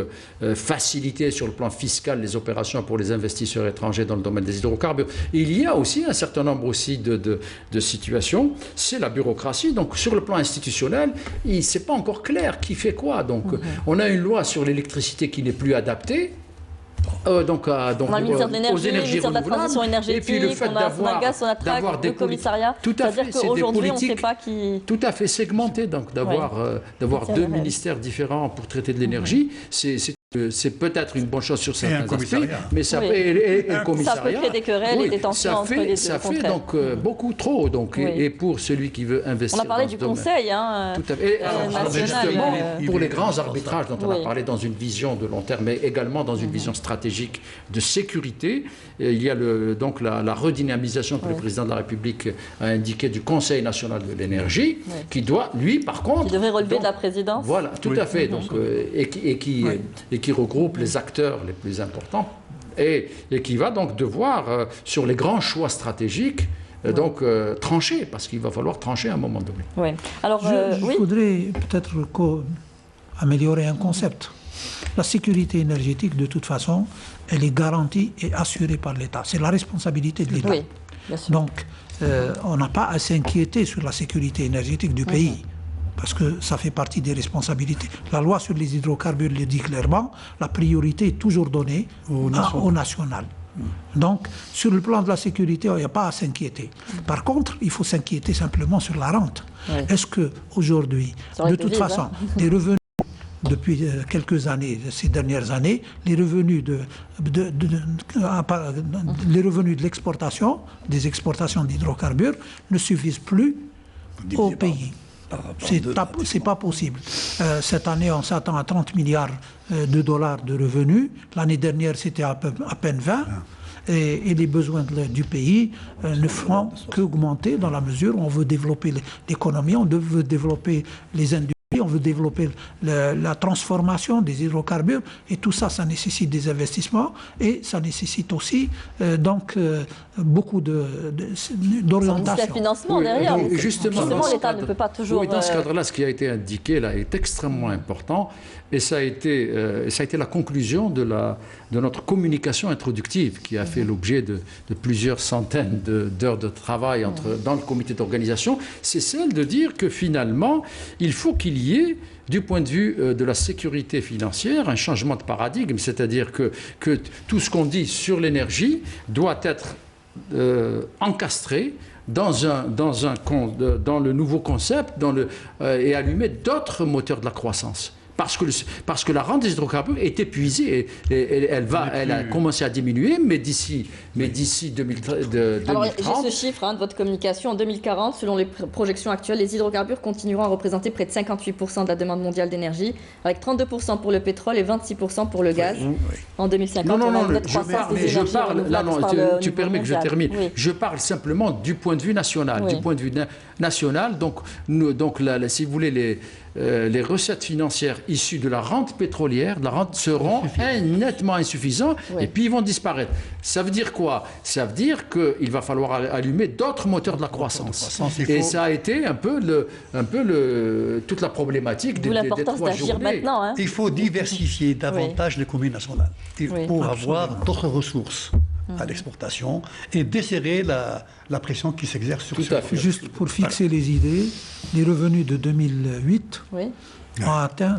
C: facilité sur le plan fiscal les opérations pour les investisseurs étrangers dans le domaine des hydrocarbures. Il y a aussi un certain nombre aussi de situations. C'est la bureaucratie. Donc, sur le plan institutionnel, c'est pas encore clair qui fait quoi. Donc, on a une loi sur l'électricité qui n'est plus adaptée.
A: On a le ministère de l'Énergie, le ministère de la Transition énergétique,
C: et puis le fait
A: on a Sonagas, Sonatrach, le commissariat.
C: Tout à fait,
A: c'est-à-dire qu'aujourd'hui, on ne sait pas qui...
C: Tout à fait segmenté, donc d'avoir deux ministères différents pour traiter de l'énergie, c'est peut-être une bonne chose sur certains aspects, mais ça fait un commissariat.
A: Ça peut créer des querelles et des tensions entre les deux.
C: Ça fait donc beaucoup trop, donc, et pour celui qui veut investir.
A: On a parlé du Conseil, hein,
C: tout à fait. Justement, pour les grands arbitrages dont on a parlé dans une vision de long terme, mais également dans une vision stratégique de sécurité, il y a donc la redynamisation que le président de la République a indiqué du Conseil national de l'énergie, qui doit, lui, par contre,
A: qui devrait relever de la présidence.
C: Voilà, tout à fait. Donc, et qui regroupe les acteurs les plus importants et qui va donc devoir, sur les grands choix stratégiques, trancher, parce qu'il va falloir trancher à un moment donné.
A: Oui. Alors,
D: je voudrais peut-être améliorer un concept. La sécurité énergétique, de toute façon, elle est garantie et assurée par l'État. C'est la responsabilité de l'État.
A: Oui, bien sûr.
D: Donc, on n'a pas à s'inquiéter sur la sécurité énergétique du pays, parce que ça fait partie des responsabilités. La loi sur les hydrocarbures le dit clairement, la priorité est toujours donnée au national. Donc, sur le plan de la sécurité, il n'y a pas à s'inquiéter. Par contre, il faut s'inquiéter simplement sur la rente. Est-ce qu'aujourd'hui, de toute façon, les revenus, depuis quelques années, ces dernières années, les revenus de l'exportation, des exportations d'hydrocarbures, ne suffisent plus au pays. C'est pas possible. Cette année, on s'attend à 30 milliards de dollars de revenus. L'année dernière, c'était à peine 20. Et les besoins du pays ne feront qu'augmenter dans la mesure où on veut développer l'économie, on veut développer les industries. on veut développer la transformation des hydrocarbures et tout ça, ça nécessite des investissements et ça nécessite aussi beaucoup d'orientation.
A: Un financement derrière.
C: Et justement
A: l'État ne peut pas toujours...
C: Oui, dans ce cadre-là, ce qui a été indiqué là est extrêmement important et ça a été la conclusion de notre communication introductive qui a fait l'objet de plusieurs centaines d'heures de travail dans le comité d'organisation. C'est celle de dire que finalement, il faut qu'il y ait, du point de vue de la sécurité financière, un changement de paradigme, c'est-à-dire que tout ce qu'on dit sur l'énergie doit être encastré dans le nouveau concept et allumer d'autres moteurs de la croissance. Parce que la rente des hydrocarbures est épuisée et elle a commencé à diminuer, mais d'ici 2030...
A: Alors, j'ai ce chiffre de votre communication. En 2040, selon les projections actuelles, les hydrocarbures continueront à représenter près de 58% de la demande mondiale d'énergie, avec 32% pour le pétrole et 26% pour le gaz. Oui. En 2050,
C: tu permets que je termine. Oui. Je parle simplement du point de vue national. Oui. Du point de vue national, si vous voulez, les recettes financières issues de la rente pétrolière, seront nettement insuffisantes et puis ils vont disparaître. Ça veut dire quoi? Ça veut dire qu'il va falloir allumer d'autres moteurs de la croissance. Et ça a été un peu toute la problématique des 3 journées.
A: Maintenant,
B: Il faut diversifier davantage l'économie nationale pour avoir d'autres ressources à l'exportation et desserrer la pression qui s'exerce sur ce.
D: Juste pour fixer les idées, les revenus de 2008 ont atteint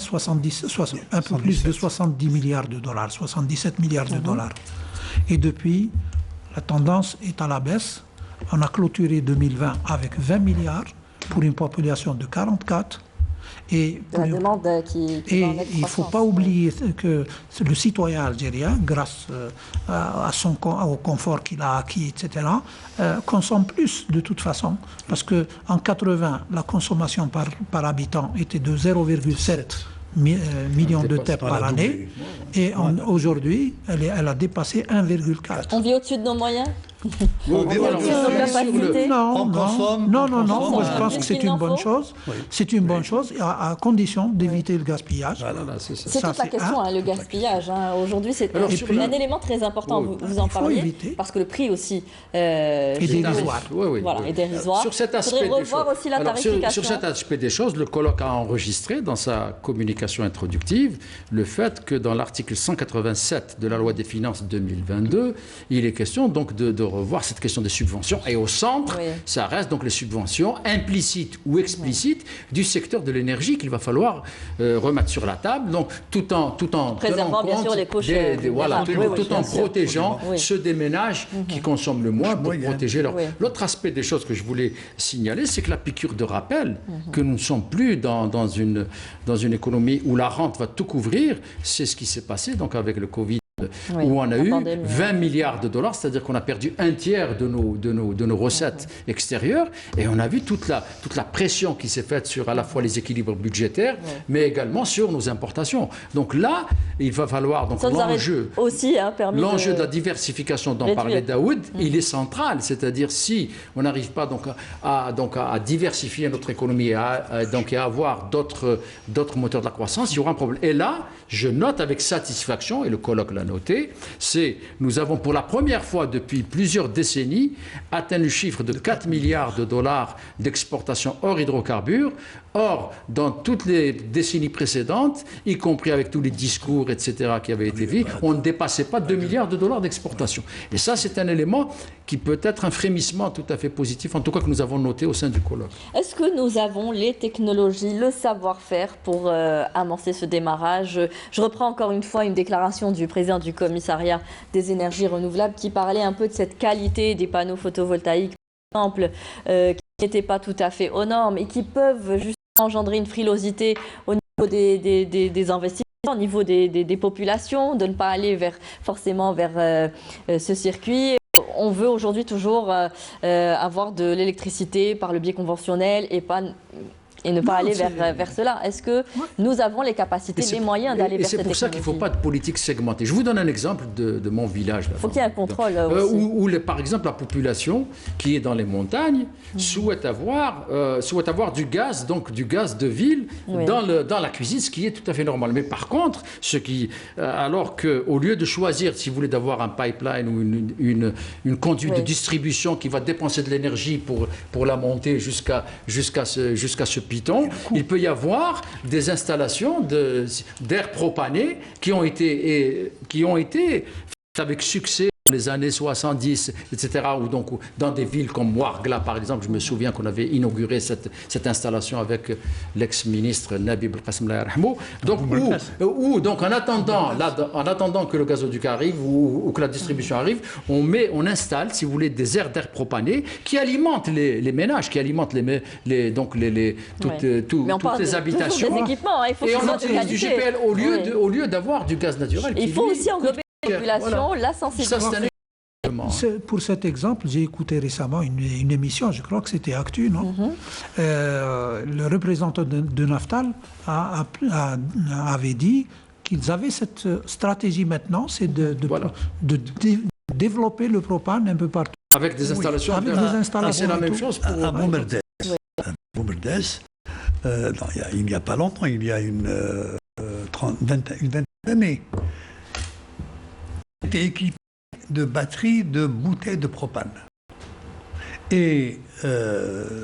D: un peu plus de 70 milliards de dollars, 77 milliards de dollars. Et depuis, la tendance est à la baisse. On a clôturé 2020 avec 20 milliards pour une population de 44. Et
A: la demande
D: il ne faut pas oublier que le citoyen algérien, grâce au confort qu'il a acquis, etc., consomme plus de toute façon. Parce qu'en 80, la consommation par habitant était de 0,7 millions de TEP par année. Et aujourd'hui, elle a dépassé 1,4.
A: On vit au-dessus de nos moyens?
D: Non, moi je pense que c'est une bonne chose. C'est une bonne chose à condition d'éviter le gaspillage.
A: C'est toute la question, le gaspillage. Aujourd'hui, c'est un élément très important, vous en parliez, parce que le prix aussi
D: est dérisoire.
A: Est dérisoire.
C: Sur cet aspect des choses, le colloque a enregistré dans sa communication introductive le fait que dans l'article 187 de la loi des finances 2022, il est question donc de revoir cette question des subventions. Et au centre, ça reste donc les subventions implicites ou explicites du secteur de l'énergie qu'il va falloir remettre sur la table. Donc, tout en
A: préservant bien sûr les couches
C: tout en protégeant ceux des ménages qui consomment le moins pour protéger leur... L'autre aspect des choses que je voulais signaler, c'est que la piqûre de rappel que nous ne sommes plus dans une économie où la rente va tout couvrir, c'est ce qui s'est passé donc avec le Covid. Où on a eu 20 milliards de dollars, c'est-à-dire qu'on a perdu un tiers de nos recettes extérieures, et on a vu toute la pression qui s'est faite sur à la fois les équilibres budgétaires, mais également sur nos importations. Donc là, il va falloir l'enjeu de la diversification dont parlait Daoud, il est central, c'est-à-dire si on n'arrive pas à diversifier notre économie et à avoir d'autres moteurs de la croissance, il y aura un problème. Et là, je note avec satisfaction, et le colloque l'a noté, nous avons pour la première fois depuis plusieurs décennies atteint le chiffre de 4 milliards de dollars d'exportation hors hydrocarbures. Or, dans toutes les décennies précédentes, y compris avec tous les discours, etc., qui avaient été faits, on ne dépassait pas 2 milliards de dollars d'exportation. Et ça, c'est un élément qui peut être un frémissement tout à fait positif, en tout cas que nous avons noté au sein du colloque.
A: Est-ce que nous avons les technologies, le savoir-faire pour amorcer ce démarrage? Je reprends encore une fois une déclaration du président du commissariat des énergies renouvelables qui parlait un peu de cette qualité des panneaux photovoltaïques, par exemple, qui n'étaient pas tout à fait aux normes et qui peuvent justement engendrer une frilosité au niveau des investisseurs, au niveau des populations, de ne pas aller forcément vers ce circuit. On veut aujourd'hui toujours avoir de l'électricité par le biais conventionnel et pas et ne pas aller vers cela. Est-ce que nous avons les capacités, les moyens d'aller vers cette technologie?
C: C'est pour ça qu'il ne faut pas de politique segmentée. Je vous donne un exemple de mon village.
A: Il faut qu'il y ait un contrôle aussi.
C: Où par exemple, la population qui est dans les montagnes souhaite avoir du gaz, donc du gaz de ville dans la cuisine, ce qui est tout à fait normal. Mais par contre, alors qu'au lieu de choisir, si vous voulez, d'avoir un pipeline ou une conduite de distribution qui va dépenser de l'énergie pour la monter jusqu'à ce piton, il peut y avoir des installations d'air propané qui ont été faites avec succès dans les années 70, etc., ou donc dans des villes comme Ouargla, par exemple. Je me souviens qu'on avait inauguré cette installation avec l'ex-ministre Nabi Belkacem Rahmou. Donc en attendant que le gazoduc arrive ou que la distribution arrive, on installe, si vous voulez, des aires d'air propané qui alimentent les ménages, qui alimentent toutes les habitations.
A: Des équipements, il faut
C: et
A: que
C: on utilise du GPL au lieu d'avoir du gaz naturel.
A: Il faut aussi englober la population, la sensibilisation.
D: Pour cet exemple, j'ai écouté récemment une émission, je crois que c'était Actu, non? Le représentant de Naftal avait dit qu'ils avaient cette stratégie maintenant, c'est de développer le propane un peu partout.
C: Avec des installations.
D: Avec des installations.
C: C'est la même chose pour
B: Boumerdès. Il n'y a pas longtemps, il y a une vingtaine d'années, était équipé de batteries de bouteilles de propane. Et le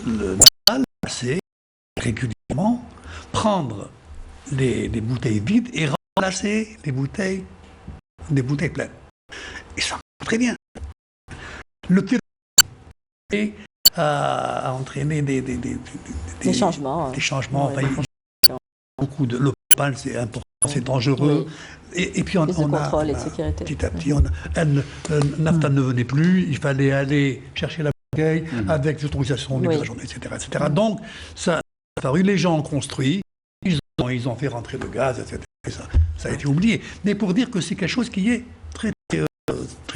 B: Natal passait régulièrement prendre les bouteilles vides et remplacer les bouteilles pleines. Et ça marche très bien. Le tir a entraîné des
A: changements.
B: Des changements. Beaucoup de le propane, c'est important, c'est dangereux. Et puis on a petit à petit, Naftal ne venait plus, il fallait aller chercher la bouteille avec l'autorisation du agent, etc. Donc ça a paru, les gens ont construit, ils ont fait rentrer le gaz, etc. Ça a été oublié. Mais pour dire que c'est quelque chose qui est très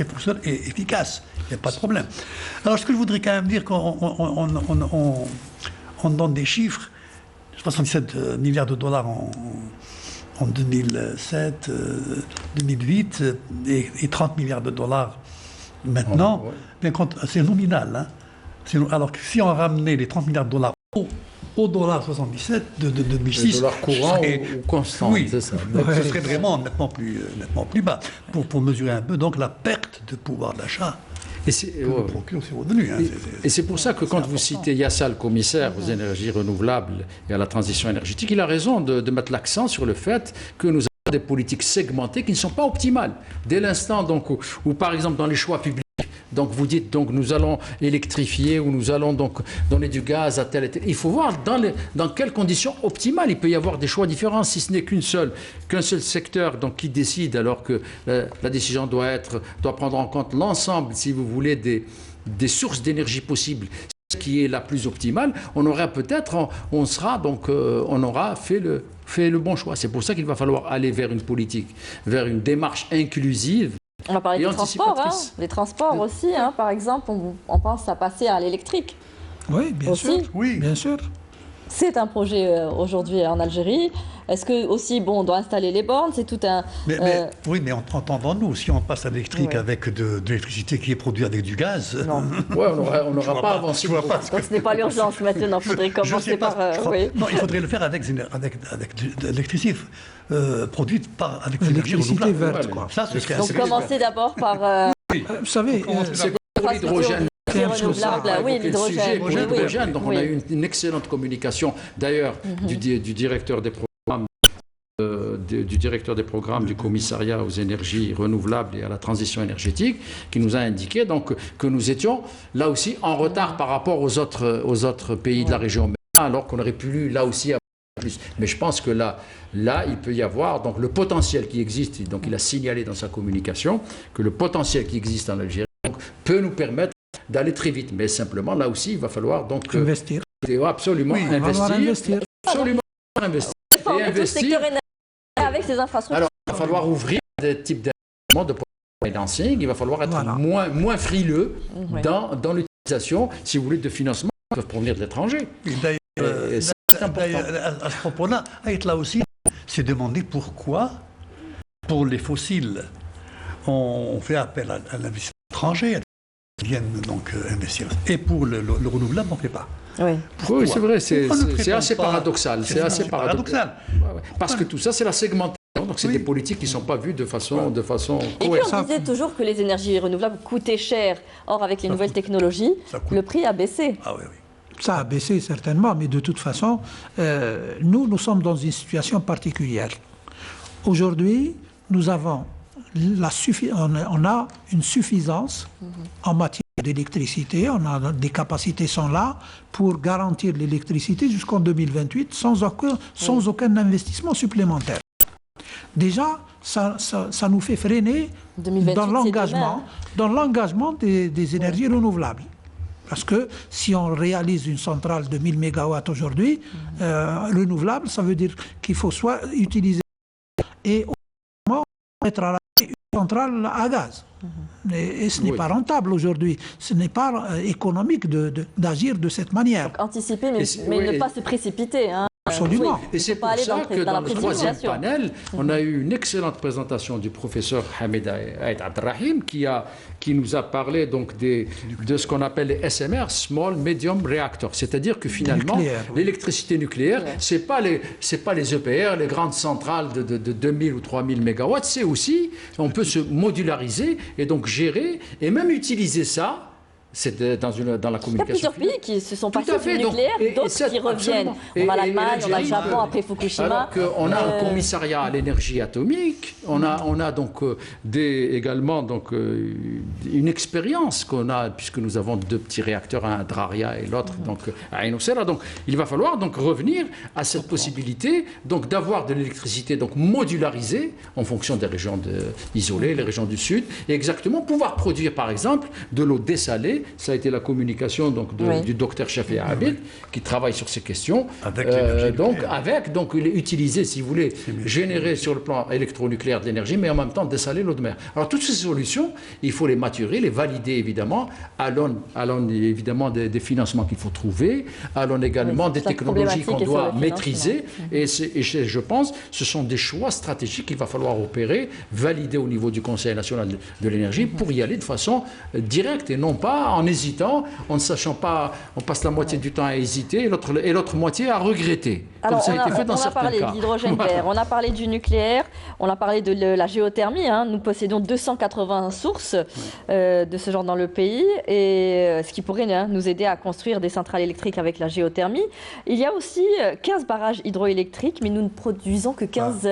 B: fonctionnel et efficace, il n'y a pas de problème. Alors ce que je voudrais quand même dire, qu'on donne des chiffres, 77 milliards de dollars en 2007, 2008 et 30 milliards de dollars maintenant. C'est nominal. Alors que si on ramenait les 30 milliards de dollars au dollar 77 de 2006...
C: Le dollar courant ou constant, c'est ça.
B: Ce serait vraiment nettement plus bas pour mesurer un peu donc la perte de pouvoir d'achat. Et
C: c'est pour ça que quand vous citez Yassa, le commissaire aux énergies renouvelables et à la transition énergétique, il a raison de mettre l'accent sur le fait que nous avons des politiques segmentées qui ne sont pas optimales. Dès l'instant où, par exemple, dans les choix publics, donc vous dites donc nous allons électrifier ou nous allons donc donner du gaz à tel et tel. Il faut voir dans quelles conditions optimales. Il peut y avoir des choix différents si ce n'est qu'un seul secteur donc qui décide, alors que la décision doit prendre en compte l'ensemble, si vous voulez, des sources d'énergie possibles. Ce qui est la plus optimale, on aura fait le bon choix. C'est pour ça qu'il va falloir aller vers une politique, vers une démarche inclusive.
A: On va parler des transports, les transports aussi, par exemple, on pense à passer à l'électrique.
D: Oui, bien sûr. Oui, bien sûr.
A: C'est un projet aujourd'hui en Algérie. Est-ce que aussi, on doit installer les bornes, c'est tout un...
B: Oui, mais entendons-nous, si on passe à l'électrique avec de l'électricité qui est produite avec du gaz...
A: Non.
C: On n'aura pas avancé.
A: Donc ce n'est pas l'urgence maintenant, il faudrait commencer par...
B: Non, il faudrait le faire avec de l'électricité produite avec de l'énergie renouvelable.
D: Verte, quoi.
A: Donc commencer d'abord par...
D: Vous savez,
C: c'est comme l'hydrogène.
A: L'hydrogène.
C: Donc on a eu une excellente communication, d'ailleurs, du directeur des programmes du commissariat aux énergies renouvelables et à la transition énergétique, qui nous a indiqué donc que nous étions là aussi en retard par rapport aux autres pays de la région, alors qu'on aurait pu là aussi avoir plus. Mais je pense que là, il peut y avoir donc le potentiel qui existe. Donc il a signalé dans sa communication que le potentiel qui existe en Algérie peut nous permettre d'aller très vite. Mais simplement, là aussi, il va falloir donc
D: investir.
C: Investir. Absolument investir.
A: Et investir avec ces infrastructures.
C: Alors, il va falloir ouvrir des types d'investissements de financing. Il va falloir être moins frileux dans l'utilisation, si vous voulez, de financements qui peuvent provenir de l'étranger. C'est important.
B: À ce propos-là, là aussi, c'est demander pourquoi, pour les fossiles, on fait appel à l'investissement étranger, qui viennent donc investir. Et pour le renouvelable, on ne fait pas.
A: Oui,
C: Oui, c'est vrai, c'est assez paradoxal. C'est assez paradoxal.
B: paradoxal.
C: Parce que tout ça, c'est la segmentation. Donc, c'est
B: Oui.
C: des politiques qui ne sont pas vues de façon
A: Et puis
C: cohérente.
A: on disait toujours que les énergies renouvelables coûtaient cher. Or, avec les nouvelles technologies,
B: ça coûte.
A: le prix a baissé.
B: Ah oui, oui.
D: Ça a baissé certainement, mais de toute façon, nous sommes dans une situation particulière. Aujourd'hui, nous avons on a une suffisance en matière d'électricité. Des capacités sont là pour garantir l'électricité jusqu'en 2028 sans aucun investissement supplémentaire. Déjà, ça nous fait freiner
A: 2028,
D: dans l'engagement des énergies renouvelables. Parce que si on réalise une centrale de 1000 MW aujourd'hui, renouvelable, ça veut dire qu'il faut soit utiliser et autrement mettre à la une centrale à gaz. Et ce n'est pas rentable aujourd'hui. Ce n'est pas économique d'agir de cette manière.
A: Donc, anticiper, mais ne pas se précipiter. Hein.
D: Absolument.
C: Et c'est pour ça que dans le troisième panel, on a eu une excellente présentation du professeur Hamid Aïd Abdelrahim qui nous a parlé donc de ce qu'on appelle les SMR, Small Medium Reactors. C'est-à-dire que finalement, l'électricité nucléaire, c'est pas les EPR, les grandes centrales de 2000 ou 3000 MW, c'est aussi, on peut se modulariser et donc gérer et même utiliser ça. C'est dans la communication.
A: Il y a plusieurs pays qui se sont passés du nucléaire, d'autres qui reviennent. On a l'Allemagne, on a le Japon, après Fukushima.
C: Alors qu'on a un commissariat à l'énergie atomique, on a donc également donc, une expérience qu'on a, puisque nous avons 2 petits réacteurs, un à Draria et l'autre donc à Ain Oussera. Donc il va falloir donc revenir à cette possibilité donc d'avoir de l'électricité donc modularisée en fonction des régions isolées, les régions du sud, et exactement pouvoir produire par exemple de l'eau dessalée. Ça a été la communication donc, du docteur Chafi Abid qui travaille sur ces questions. Avec utiliser, si vous voulez, générer sur le plan électronucléaire de l'énergie, mais en même temps dessaler l'eau de mer. Alors toutes ces solutions, il faut les maturer, les valider évidemment, à l'aune évidemment des financements qu'il faut trouver, à l'aune également des technologies qu'on doit maîtriser. Et je pense ce sont des choix stratégiques qu'il va falloir opérer, valider au niveau du Conseil national de l'énergie pour y aller de façon directe et non pas en hésitant, en ne sachant pas, on passe la moitié du temps à hésiter et l'autre moitié à regretter.
A: Alors,
C: comme ça a été fait dans certains cas.
A: On a parlé de l'hydrogène vert, on a parlé du nucléaire, on a parlé de la géothermie. Hein. Nous possédons 280 sources de ce genre dans le pays, et ce qui pourrait nous aider à construire des centrales électriques avec la géothermie. Il y a aussi 15 barrages hydroélectriques, mais nous ne produisons que 15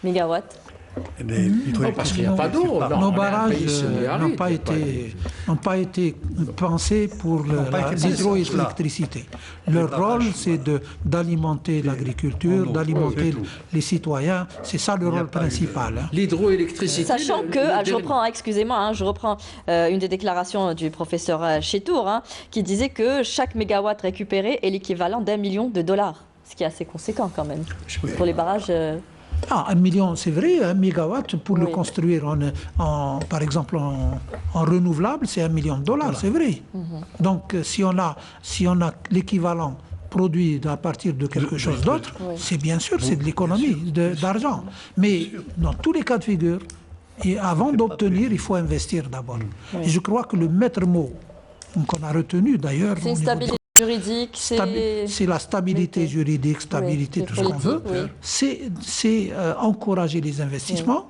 A: mégawatts.
C: Non, parce qu'il n'y a pas d'eau.
D: Nos barrages n'ont pas été pensés pour l'hydroélectricité. Leur rôle, c'est d'alimenter l'agriculture, d'alimenter les citoyens. C'est ça le rôle principal.
C: L'hydroélectricité.
A: Sachant que, je reprends une des déclarations du professeur Chetour, qui disait que chaque mégawatt récupéré est l'équivalent d'1 million de dollars. Ce qui est assez conséquent quand même pour les barrages.
D: 1 million, c'est vrai, 1 mégawatt pour le construire, par exemple, en renouvelable, c'est $1 million, c'est vrai. Donc, si on a l'équivalent produit à partir de quelque chose d'autre, c'est bien sûr, c'est de l'économie d'argent. Mais dans tous les cas de figure, et avant d'obtenir, il faut investir d'abord. Et je crois que le maître mot qu'on a retenu d'ailleurs...
A: C'est une stabilité juridique,
D: c'est la stabilité juridique, stabilité, tout ce qu'on veut. C'est encourager les investissements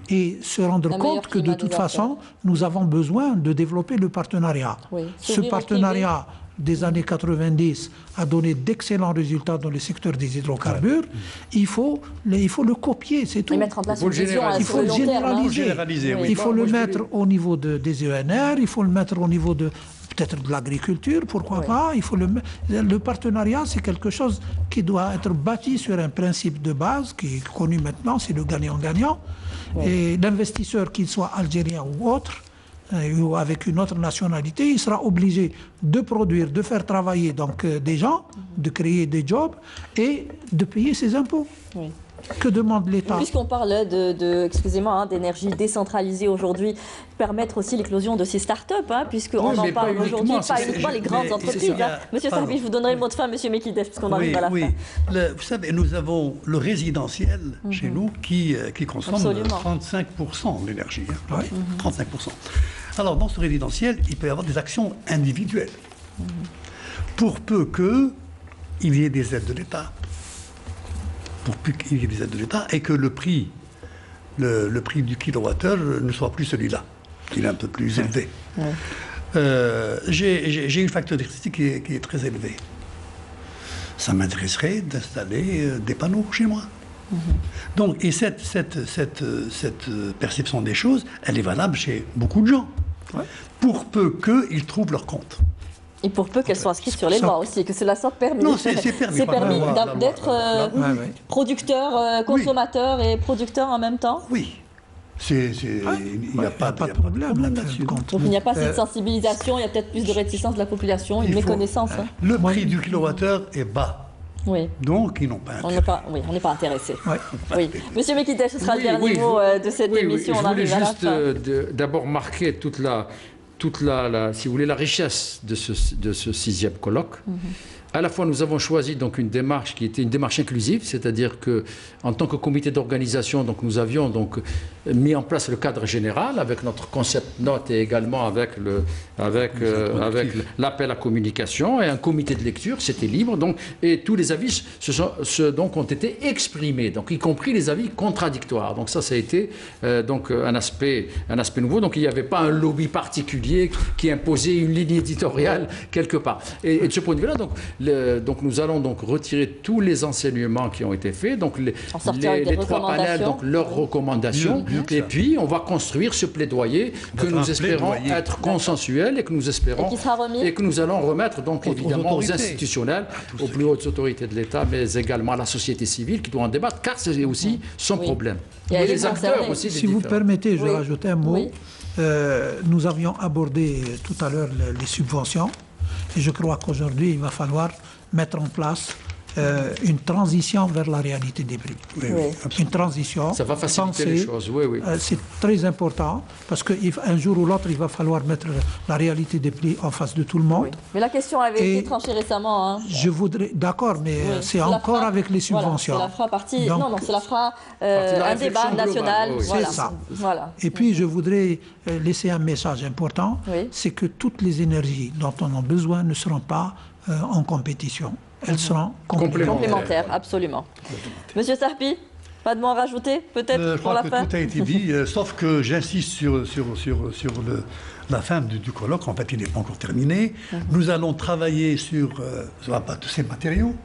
D: et se rendre compte que de toute façon, nous avons besoin de développer le partenariat. Ce partenariat des années 90 a donné d'excellents résultats dans le secteur des hydrocarbures. Il faut le copier, c'est tout.
A: Et mettre en place une vision
D: il faut le généraliser. Il faut le mettre au niveau des ENR, il faut le mettre au niveau peut-être de l'agriculture, pourquoi pas. Le partenariat, c'est quelque chose qui doit être bâti sur un principe de base qui est connu maintenant, c'est le gagnant-gagnant. Et l'investisseur, qu'il soit algérien ou autre, ou avec une autre nationalité, il sera obligé de produire, de faire travailler donc, des gens, de créer des jobs et de payer ses impôts. Que demande l'État?
A: Puisqu'on parle excusez-moi, hein, d'énergie décentralisée aujourd'hui, permettre aussi l'éclosion de ces start-up, hein, puisqu'on en parle aujourd'hui, pas uniquement les grandes entreprises. Hein. Monsieur Sarbi, je vous donnerai le mot de fin, Monsieur Mekides, puisqu'on arrive à la fin.
B: Vous savez, nous avons le résidentiel chez nous qui consomme
A: Absolument.
B: 35% de l'énergie. Hein. 35%. Alors, dans ce résidentiel, il peut y avoir des actions individuelles. Pour peu qu'il y ait des aides de l'État. Pour peu qu'il y ait des aides de l'État et que le prix du kilowattheure ne soit plus celui-là. Il est un peu plus élevé. J'ai une facture d'électricité qui est très élevée. Ça m'intéresserait d'installer des panneaux chez moi. Donc, et cette perception des choses, elle est valable chez beaucoup de gens. Pour peu qu'ils trouvent leur compte.
A: Et pour peu qu'elle soit inscrite sur les lois aussi, que cela soit permis.
B: Non, c'est permis.
A: C'est permis d'être producteur, consommateur et producteur en même temps?
B: Oui. Il n'y a pas de problème là-dessus.
A: Donc il n'y a pas cette sensibilisation, il y a peut-être plus de réticence de la population, une méconnaissance. Hein.
B: Le prix du kilowattheure est bas.
A: Oui.
B: Donc, ils n'ont pas intérêt.
A: On n'est pas intéressé.
B: Oui.
A: Monsieur Mekides, ce sera le dernier mot de cette émission.
C: Je voulais juste d'abord marquer toute la, si vous voulez, la richesse de ce 6e colloque. À la fois, nous avons choisi donc une démarche qui était une démarche inclusive, c'est-à-dire que, en tant que comité d'organisation, donc nous avions donc mis en place le cadre général avec notre concept note et également avec l'appel à communication et un comité de lecture, c'était libre, donc et tous les avis ont été exprimés, donc y compris les avis contradictoires. Donc ça a été donc un aspect nouveau. Donc il n'y avait pas un lobby particulier qui imposait une ligne éditoriale quelque part. Et de ce point de vue-là, donc nous allons donc retirer tous les enseignements qui ont été faits, donc les 3 panels, donc leurs recommandations, et puis on va construire ce plaidoyer que nous espérons être consensuel et que nous espérons et que nous allons remettre donc évidemment aux institutionnels, aux plus hautes autorités de l'État, mais également à la société civile qui doit en débattre, car c'est aussi son problème.
A: Et
C: les acteurs aussi.
D: Si vous permettez, je vais rajouter un mot. Nous avions abordé tout à l'heure les subventions. Et je crois qu'aujourd'hui, il va falloir mettre en place une transition vers la réalité des prix. Une transition.
C: Ça va faciliter les choses,
D: c'est très important parce qu'un jour ou l'autre, il va falloir mettre la réalité des prix en face de tout le monde.
A: Mais la question avait été tranchée récemment. Hein.
D: Je voudrais, d'accord, mais c'est encore avec les subventions.
A: Voilà, cela fera partie. Donc, cela fera un débat national.
D: C'est ça.
A: Voilà.
D: Et puis, je voudrais laisser un message important, c'est que toutes les énergies dont on a besoin ne seront pas en compétition. Elles seront
A: complémentaires, absolument. Monsieur Sarpi, pas de mots à rajouter, peut-être, pour la fin?
B: Je crois que tout a été dit, sauf que j'insiste sur la fin du colloque. En fait, il n'est pas encore terminé. Nous allons travailler sur tous ces matériaux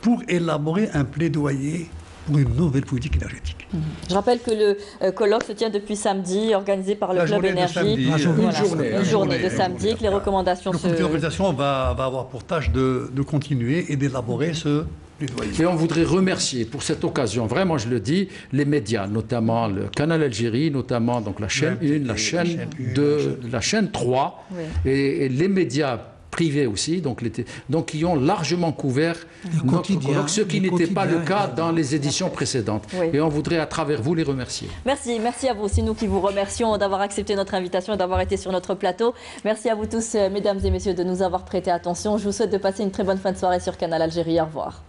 B: pour élaborer un plaidoyer pour une nouvelle politique énergétique.
A: Je rappelle que le colloque se tient depuis samedi, organisé par le Club Énergie. Une journée de samedi, que les recommandations
B: Le comité d'organisation va avoir pour tâche de continuer et d'élaborer ce plaidoyer.
C: Et on voudrait remercier pour cette occasion, vraiment je le dis, les médias, notamment le Canal Algérie, notamment donc la chaîne 1, la chaîne 2, la chaîne 3, et les médias privés aussi, donc qui ont largement couvert notre colloque, ce qui n'était pas le cas dans les éditions précédentes. Et on voudrait à travers vous les remercier.
A: Merci à vous. C'est nous qui vous remercions d'avoir accepté notre invitation et d'avoir été sur notre plateau. Merci à vous tous, mesdames et messieurs, de nous avoir prêté attention. Je vous souhaite de passer une très bonne fin de soirée sur Canal Algérie. Au revoir.